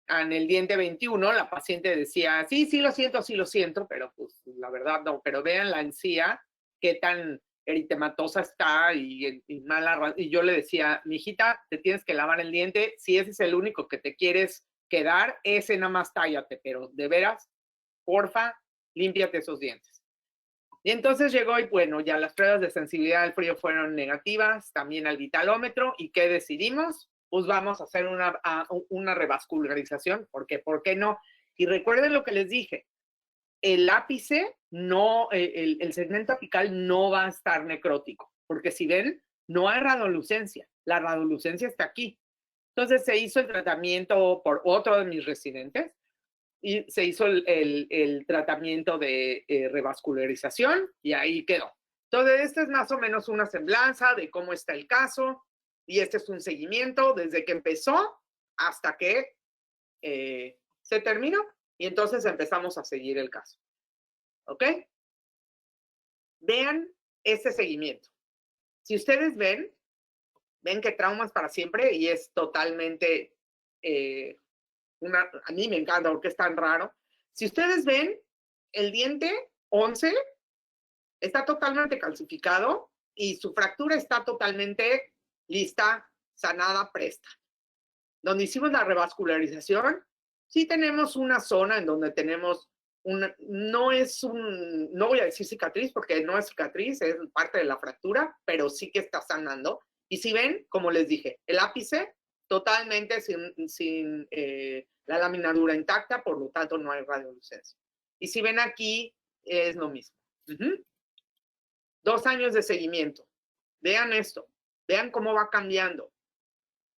Speaker 1: en el diente 21, la paciente decía, sí lo siento, pero pues la verdad no. Pero vean la encía, qué tan eritematosa está y mala. Y yo le decía, mijita, te tienes que lavar el diente. Si ese es el único que te quieres quedar, ese nada más tállate. Pero de veras, porfa, límpiate esos dientes. Y entonces llegó y bueno, ya las pruebas de sensibilidad al frío fueron negativas, también al vitalómetro. ¿Y qué decidimos? Pues vamos a hacer una revascularización, porque ¿por qué no? Y recuerden lo que les dije, el ápice, no, el segmento apical no va a estar necrótico. porque si ven, no hay radiolucencia. La radiolucencia está aquí. Entonces se hizo el tratamiento por otro de mis residentes y se hizo el tratamiento de revascularización y ahí quedó. Entonces, esta es más o menos una semblanza de cómo está el caso y este es un seguimiento desde que empezó hasta que se terminó y entonces empezamos a seguir el caso. ¿Ok? Vean este seguimiento. Si ustedes ven que traumas para siempre y es totalmente, a mí me encanta porque es tan raro. Si ustedes ven, el diente 11 está totalmente calcificado y su fractura está totalmente lista, sanada, presta. Donde hicimos la revascularización, sí tenemos una zona en donde tenemos no voy a decir cicatriz porque no es cicatriz, es parte de la fractura, pero sí que está sanando. Y si ven, como les dije, el ápice totalmente sin la laminadura intacta, por lo tanto no hay radiolucencia. Y si ven aquí, es lo mismo. 2 años de seguimiento. Vean esto, vean cómo va cambiando.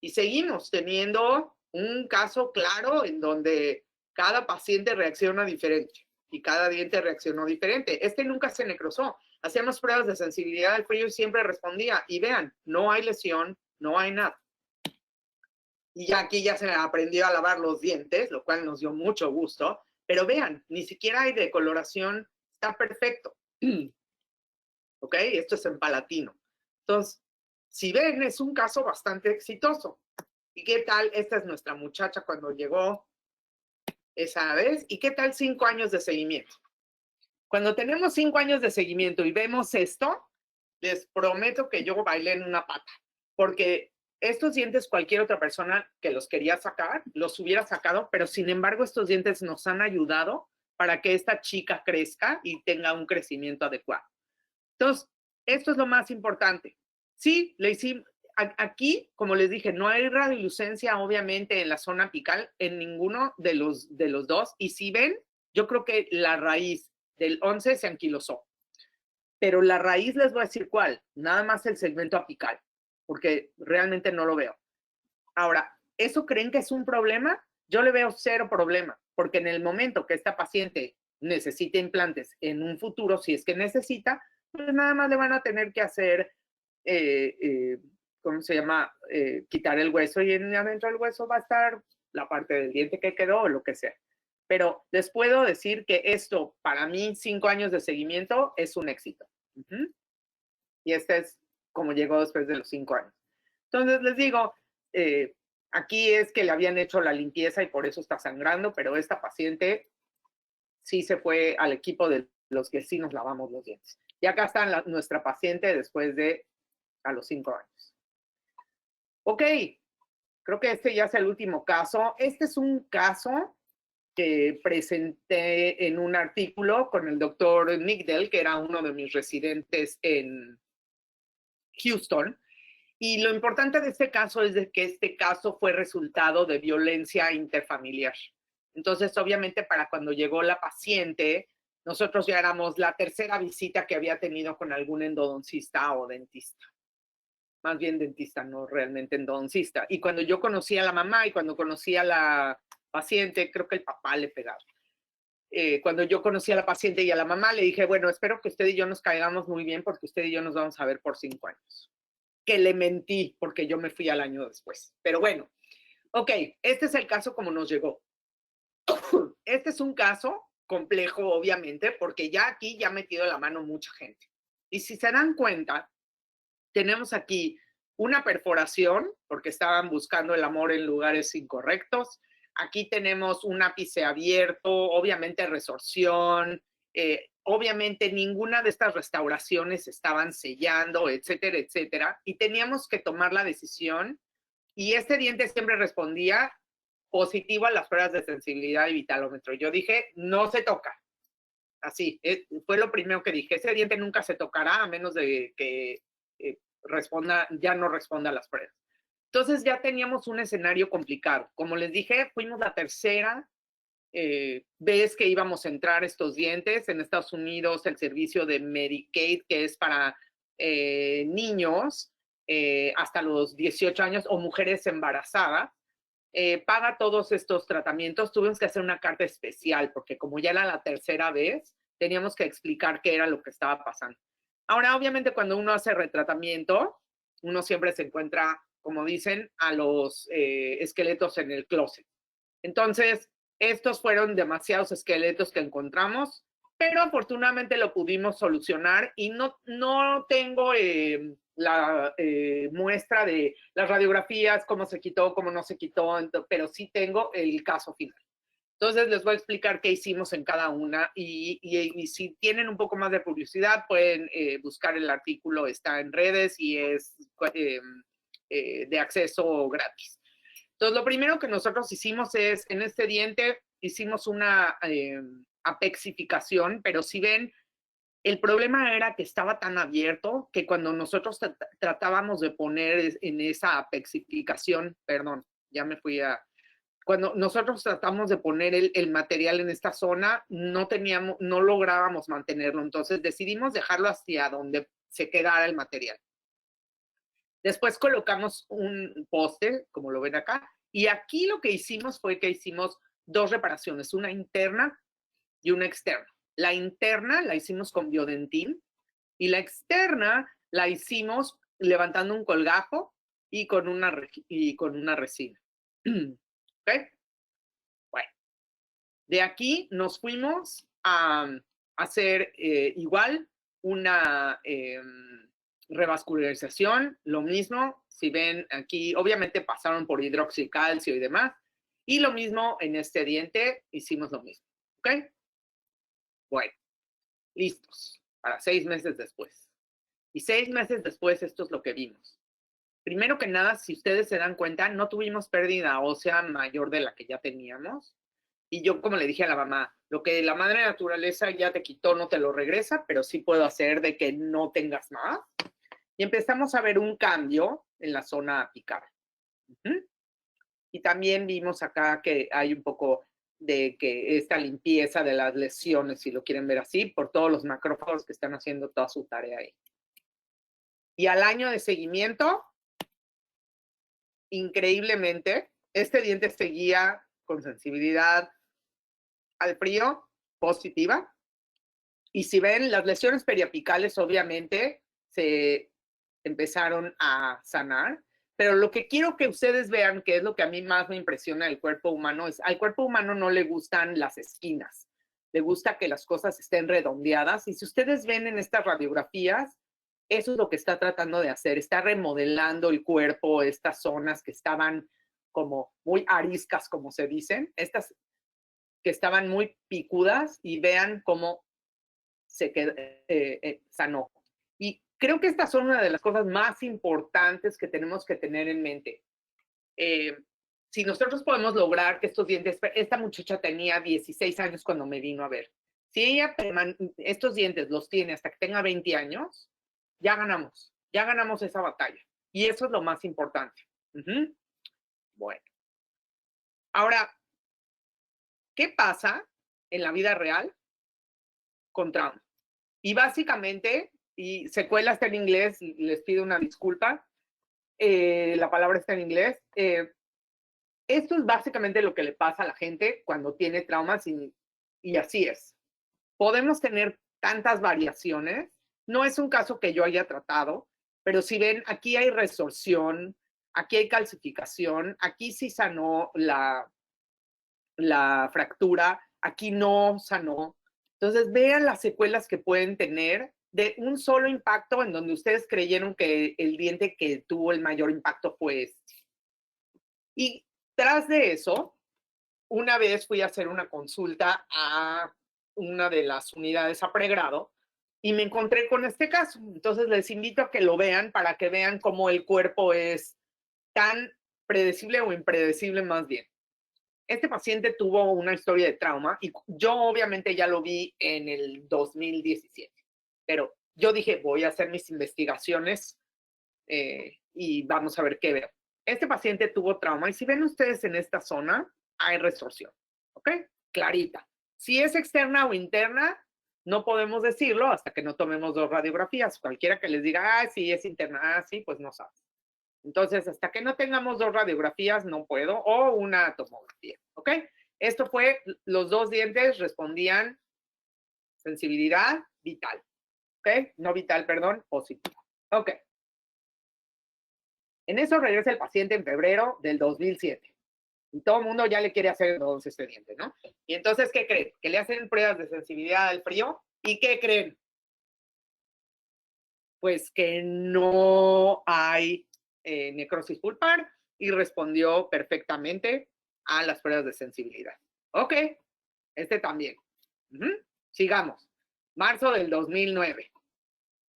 Speaker 1: Y seguimos teniendo un caso claro en donde cada paciente reacciona diferente y cada diente reaccionó diferente. Este nunca se necrosó. Hacíamos pruebas de sensibilidad al frío y siempre respondía. Y vean, no hay lesión, no hay nada. Y ya aquí ya se aprendió a lavar los dientes, lo cual nos dio mucho gusto. Pero vean, ni siquiera hay decoloración, está perfecto. ¿Ok? Esto es en palatino. Entonces, si ven, es un caso bastante exitoso. ¿Y qué tal? Esta es nuestra muchacha cuando llegó esa vez. ¿Y qué tal 5 años de seguimiento? Cuando tenemos 5 años de seguimiento y vemos esto, les prometo que yo bailé en una pata. Porque estos dientes cualquier otra persona que los quería sacar, los hubiera sacado, pero sin embargo estos dientes nos han ayudado para que esta chica crezca y tenga un crecimiento adecuado. Entonces, esto es lo más importante. Sí, le hicimos, aquí, como les dije, no hay radiolucencia obviamente en la zona apical en ninguno de los dos. Y si ven, yo creo que la raíz del 11 se anquilosó. Pero la raíz les voy a decir cuál, nada más el segmento apical, porque realmente no lo veo. Ahora, ¿eso creen que es un problema? Yo le veo 0 problema, porque en el momento que esta paciente necesite implantes en un futuro, si es que necesita, pues nada más le van a tener que hacer, ¿cómo se llama? Quitar el hueso y adentro del hueso va a estar la parte del diente que quedó o lo que sea. Pero les puedo decir que esto, para mí, 5 años de seguimiento es un éxito. Y este es como llegó después de los 5 años. Entonces, les digo, aquí es que le habían hecho la limpieza y por eso está sangrando, pero esta paciente sí se fue al equipo de los que sí nos lavamos los dientes. Y acá está nuestra paciente después de a los 5 años. Ok, creo que este ya es el último caso. Este es un caso que presenté en un artículo con el doctor Migdel, que era uno de mis residentes en Houston. Y lo importante de este caso es de que este caso fue resultado de violencia interfamiliar. Entonces, obviamente, para cuando llegó la paciente, nosotros ya éramos la 3ª visita que había tenido con algún endodoncista o dentista. Más bien dentista, no realmente endodoncista. Y cuando yo conocí a la mamá y cuando conocí a la paciente, creo que el papá le pegaba. Cuando yo conocí a la paciente y a la mamá, le dije, bueno, espero que usted y yo nos caigamos muy bien porque usted y yo nos vamos a ver por 5 años. Que le mentí porque yo me fui al año después. Pero bueno, ok, este es el caso como nos llegó. Este es un caso complejo, obviamente, porque ya aquí ya ha metido la mano mucha gente. Y si se dan cuenta, tenemos aquí una perforación, porque estaban buscando el amor en lugares incorrectos. Aquí tenemos un ápice abierto, obviamente resorción, obviamente ninguna de estas restauraciones estaban sellando, etcétera, etcétera. Y teníamos que tomar la decisión. Y este diente siempre respondía positivo a las pruebas de sensibilidad y vitalómetro. Yo dije, no se toca. Así, fue lo primero que dije. Ese diente nunca se tocará a menos de que ya no responda a las pruebas. Entonces ya teníamos un escenario complicado. Como les dije, fuimos la 3ª vez que íbamos a entrar estos dientes. En Estados Unidos, el servicio de Medicaid, que es para niños hasta los 18 años o mujeres embarazadas, paga todos estos tratamientos. Tuvimos que hacer una carta especial porque como ya era la tercera vez, teníamos que explicar qué era lo que estaba pasando. Ahora, obviamente, cuando uno hace retratamiento, uno siempre se encuentra, como dicen, a los esqueletos en el closet. Entonces, estos fueron demasiados esqueletos que encontramos, pero afortunadamente lo pudimos solucionar y no tengo la muestra de las radiografías, cómo se quitó, cómo no se quitó, pero sí tengo el caso final. Entonces les voy a explicar qué hicimos en cada una y si tienen un poco más de curiosidad pueden buscar el artículo, está en redes y es de acceso gratis. Entonces lo primero que nosotros hicimos es, en este diente hicimos una apexificación, pero si ven, el problema era que estaba tan abierto que cuando nosotros tratábamos de poner en esa apexificación, perdón, ya me fui a... Cuando nosotros tratamos de poner el material en esta zona, no lográbamos mantenerlo. Entonces decidimos dejarlo hacia donde se quedara el material. Después colocamos un poste, como lo ven acá, y aquí lo que hicimos fue que hicimos dos reparaciones, una interna y una externa. La interna la hicimos con biodentín y la externa la hicimos levantando un colgajo y con una resina. ¿Ok? Bueno, de aquí nos fuimos a hacer igual una revascularización, lo mismo, si ven aquí, obviamente pasaron por hidroxicalcio y demás, y lo mismo en este diente, hicimos lo mismo, ¿ok? Bueno, listos, para 6 meses después. Y 6 meses después, esto es lo que vimos. Primero que nada, si ustedes se dan cuenta, no tuvimos pérdida ósea mayor de la que ya teníamos. Y yo, como le dije a la mamá, lo que la madre naturaleza ya te quitó, no te lo regresa, pero sí puedo hacer de que no tengas más. Y empezamos a ver un cambio en la zona apical. Y también vimos acá que hay un poco de que esta limpieza de las lesiones, si lo quieren ver así, por todos los macrófagos que están haciendo toda su tarea ahí. Y al año de seguimiento, increíblemente, este diente seguía con sensibilidad al frío positiva. Y si ven, las lesiones periapicales obviamente se empezaron a sanar, pero lo que quiero que ustedes vean, que es lo que a mí más me impresiona del cuerpo humano, es al cuerpo humano no le gustan las esquinas, le gusta que las cosas estén redondeadas. Y si ustedes ven en estas radiografías, eso es lo que está tratando de hacer, está remodelando el cuerpo, estas zonas que estaban como muy ariscas, como se dicen, estas que estaban muy picudas, y vean cómo se quedó, sanó. Y creo que estas son una de las cosas más importantes que tenemos que tener en mente. Si nosotros podemos lograr que estos dientes, esta muchacha tenía 16 años cuando me vino a ver, si ella estos dientes los tiene hasta que tenga 20 años, ya ganamos esa batalla. Y eso es lo más importante. Bueno. Ahora, ¿qué pasa en la vida real con trauma? Y básicamente, y secuela está en inglés, les pido una disculpa, la palabra está en inglés. Esto es básicamente lo que le pasa a la gente cuando tiene traumas y así es. Podemos tener tantas variaciones. No es un caso que yo haya tratado, pero si ven, aquí hay resorción, aquí hay calcificación, aquí sí sanó la fractura, aquí no sanó. Entonces, vean las secuelas que pueden tener de un solo impacto en donde ustedes creyeron que el diente que tuvo el mayor impacto fue este. Y tras de eso, una vez fui a hacer una consulta a una de las unidades a pregrado y me encontré con este caso. Entonces, les invito a que lo vean para que vean cómo el cuerpo es tan predecible o impredecible más bien. Este paciente tuvo una historia de trauma y yo obviamente ya lo vi en el 2017, pero yo dije, voy a hacer mis investigaciones y vamos a ver qué veo. Este paciente tuvo trauma y si ven ustedes en esta zona, hay resorción, ¿ok? Clarita. Si es externa o interna, no podemos decirlo hasta que no tomemos 2 radiografías. Cualquiera que les diga, sí, es interna, sí, pues no sabe. Entonces, hasta que no tengamos 2 radiografías, no puedo, o una tomografía, ¿ok? Esto fue, los 2 dientes respondían sensibilidad vital, ¿ok? No vital, perdón, positiva. Ok. En eso regresa el paciente en febrero del 2007. Y todo el mundo ya le quiere hacer endodoncia este diente, ¿no? Y entonces, ¿qué creen? Que le hacen pruebas de sensibilidad al frío. ¿Y qué creen? Pues que no hay necrosis pulpar y respondió perfectamente a las pruebas de sensibilidad. Ok, este también. Sigamos. Marzo del 2009.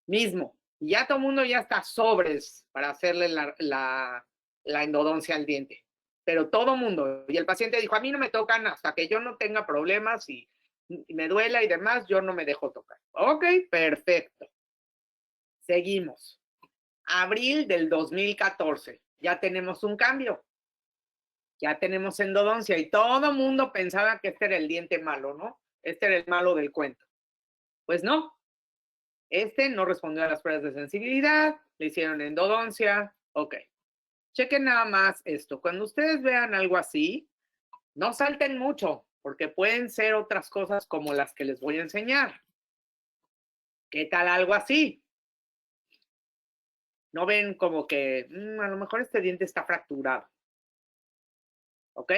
Speaker 1: Mismo. Ya todo el mundo ya está sobres para hacerle la endodoncia al diente. Pero todo el mundo. Y el paciente dijo, a mí no me tocan hasta que yo no tenga problemas y me duela y demás, yo no me dejo tocar. Ok, perfecto. Seguimos. Abril del 2014. Ya tenemos un cambio. Ya tenemos endodoncia y todo el mundo pensaba que este era el diente malo, ¿no? Este era el malo del cuento. Pues no. Este no respondió a las pruebas de sensibilidad, le hicieron endodoncia. Ok. Chequen nada más esto. Cuando ustedes vean algo así, no salten mucho, porque pueden ser otras cosas como las que les voy a enseñar. ¿Qué tal algo así? ¿No ven como que a lo mejor este diente está fracturado? ¿Ok?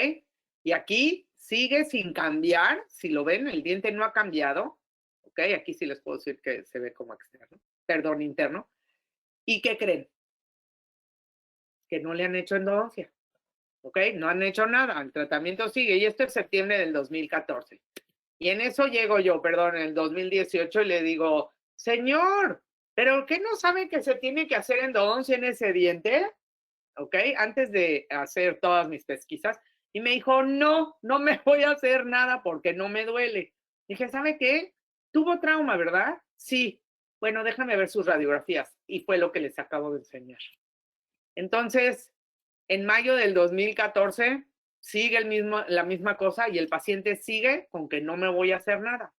Speaker 1: Y aquí sigue sin cambiar. Si lo ven, el diente no ha cambiado. ¿Ok? Aquí sí les puedo decir que se ve como externo. Perdón, interno. ¿Y qué creen? Que no le han hecho endodoncia. ¿Ok? No han hecho nada. El tratamiento sigue. Y esto es septiembre del 2014. Y en eso llego yo, perdón, en el 2018 y le digo, señor, ¿pero qué no sabe que se tiene que hacer endodoncia en ese diente? ¿Ok? Antes de hacer todas mis pesquisas. Y me dijo, no, no me voy a hacer nada porque no me duele. Dije, ¿sabe qué? Tuvo trauma, ¿verdad? Sí. Bueno, déjame ver sus radiografías. Y fue lo que les acabo de enseñar. Entonces, en mayo del 2014, sigue la misma cosa y el paciente sigue con que no me voy a hacer nada.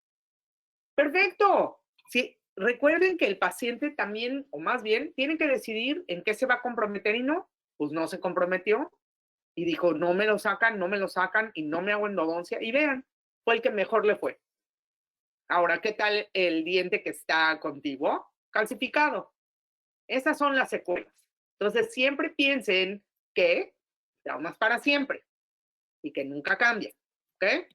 Speaker 1: Perfecto. Sí, recuerden que el paciente también, o más bien, tiene que decidir en qué se va a comprometer y no. Pues no se comprometió y dijo, no me lo sacan y no me hago endodoncia. Y vean, fue el que mejor le fue. Ahora, ¿qué tal el diente que está contiguo? Calcificado. Esas son las secuelas. Entonces, siempre piensen que traumas para siempre y que nunca cambian. ¿Ok?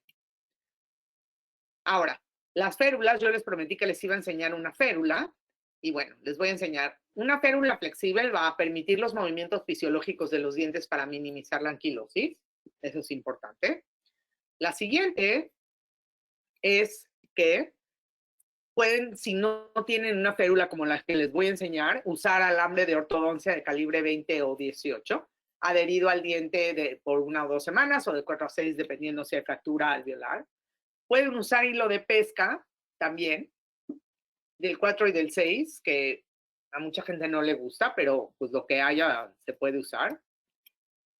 Speaker 1: Ahora, las férulas, yo les prometí que les iba a enseñar una férula y bueno, les voy a enseñar. Una férula flexible va a permitir los movimientos fisiológicos de los dientes para minimizar la anquilosis. Eso es importante. La siguiente es que pueden, si no tienen una férula como la que les voy a enseñar, usar alambre de ortodoncia de calibre 20 o 18 adherido al diente por 1 o 2 semanas o de 4 a 6 dependiendo si hay fractura alveolar. Pueden usar hilo de pesca también, del 4 y del 6, que a mucha gente no le gusta, pero pues lo que haya se puede usar.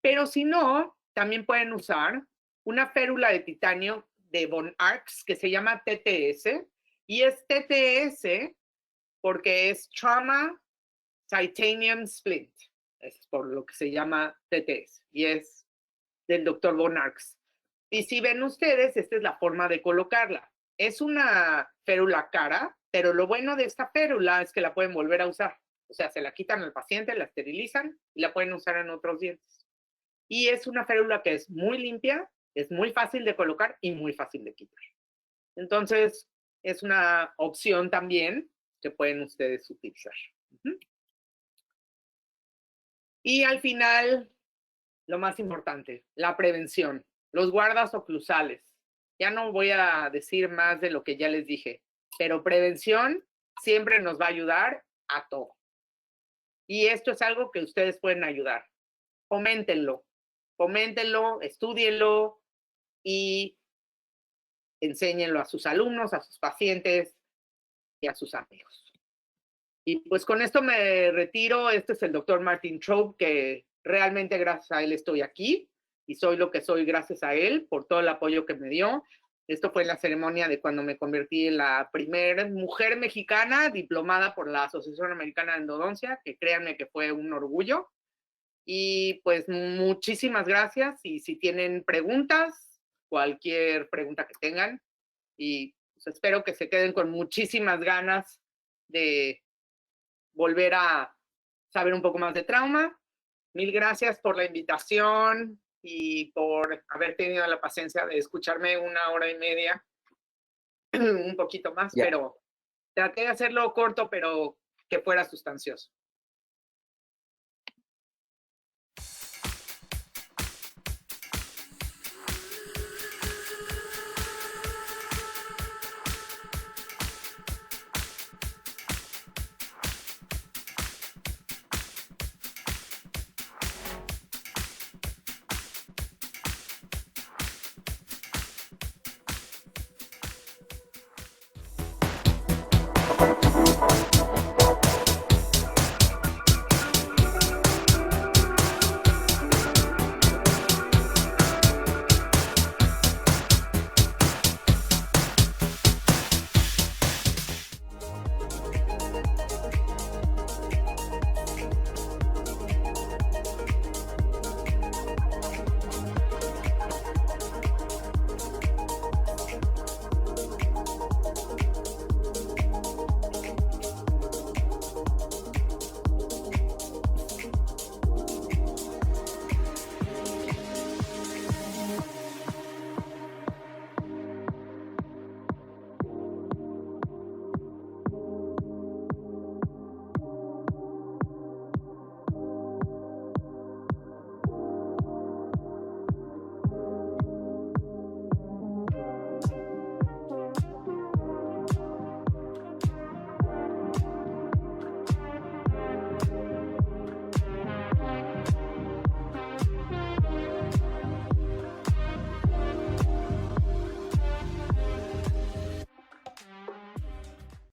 Speaker 1: Pero si no, también pueden usar una férula de titanio de Von Arx que se llama TTS, y es TTS porque es Trauma Titanium Splint, es por lo que se llama TTS, y es del doctor Von Arx. Y si ven ustedes, esta es la forma de colocarla. Es una férula cara, pero lo bueno de esta férula es que la pueden volver a usar. O sea, se la quitan al paciente, la esterilizan y la pueden usar en otros dientes. Y es una férula que es muy limpia, es muy fácil de colocar y muy fácil de quitar. Entonces, es una opción también que pueden ustedes utilizar. Y al final, lo más importante, la prevención, los guardas oclusales. Ya no voy a decir más de lo que ya les dije, pero prevención siempre nos va a ayudar a todo. Y esto es algo que ustedes pueden ayudar. Coméntenlo, estúdienlo y enséñenlo a sus alumnos, a sus pacientes y a sus amigos. Y pues con esto me retiro. Este es el doctor Martin Traub, que realmente gracias a él estoy aquí y soy lo que soy gracias a él por todo el apoyo que me dio. Esto fue en la ceremonia de cuando me convertí en la primera mujer mexicana diplomada por la Asociación Americana de Endodoncia, que créanme que fue un orgullo. Y pues muchísimas gracias, y si tienen preguntas, cualquier pregunta que tengan, y pues espero que se queden con muchísimas ganas de volver a saber un poco más de trauma. Mil gracias por la invitación y por haber tenido la paciencia de escucharme 1 hora y media, un poquito más, pero traté de hacerlo corto, pero que fuera sustancioso.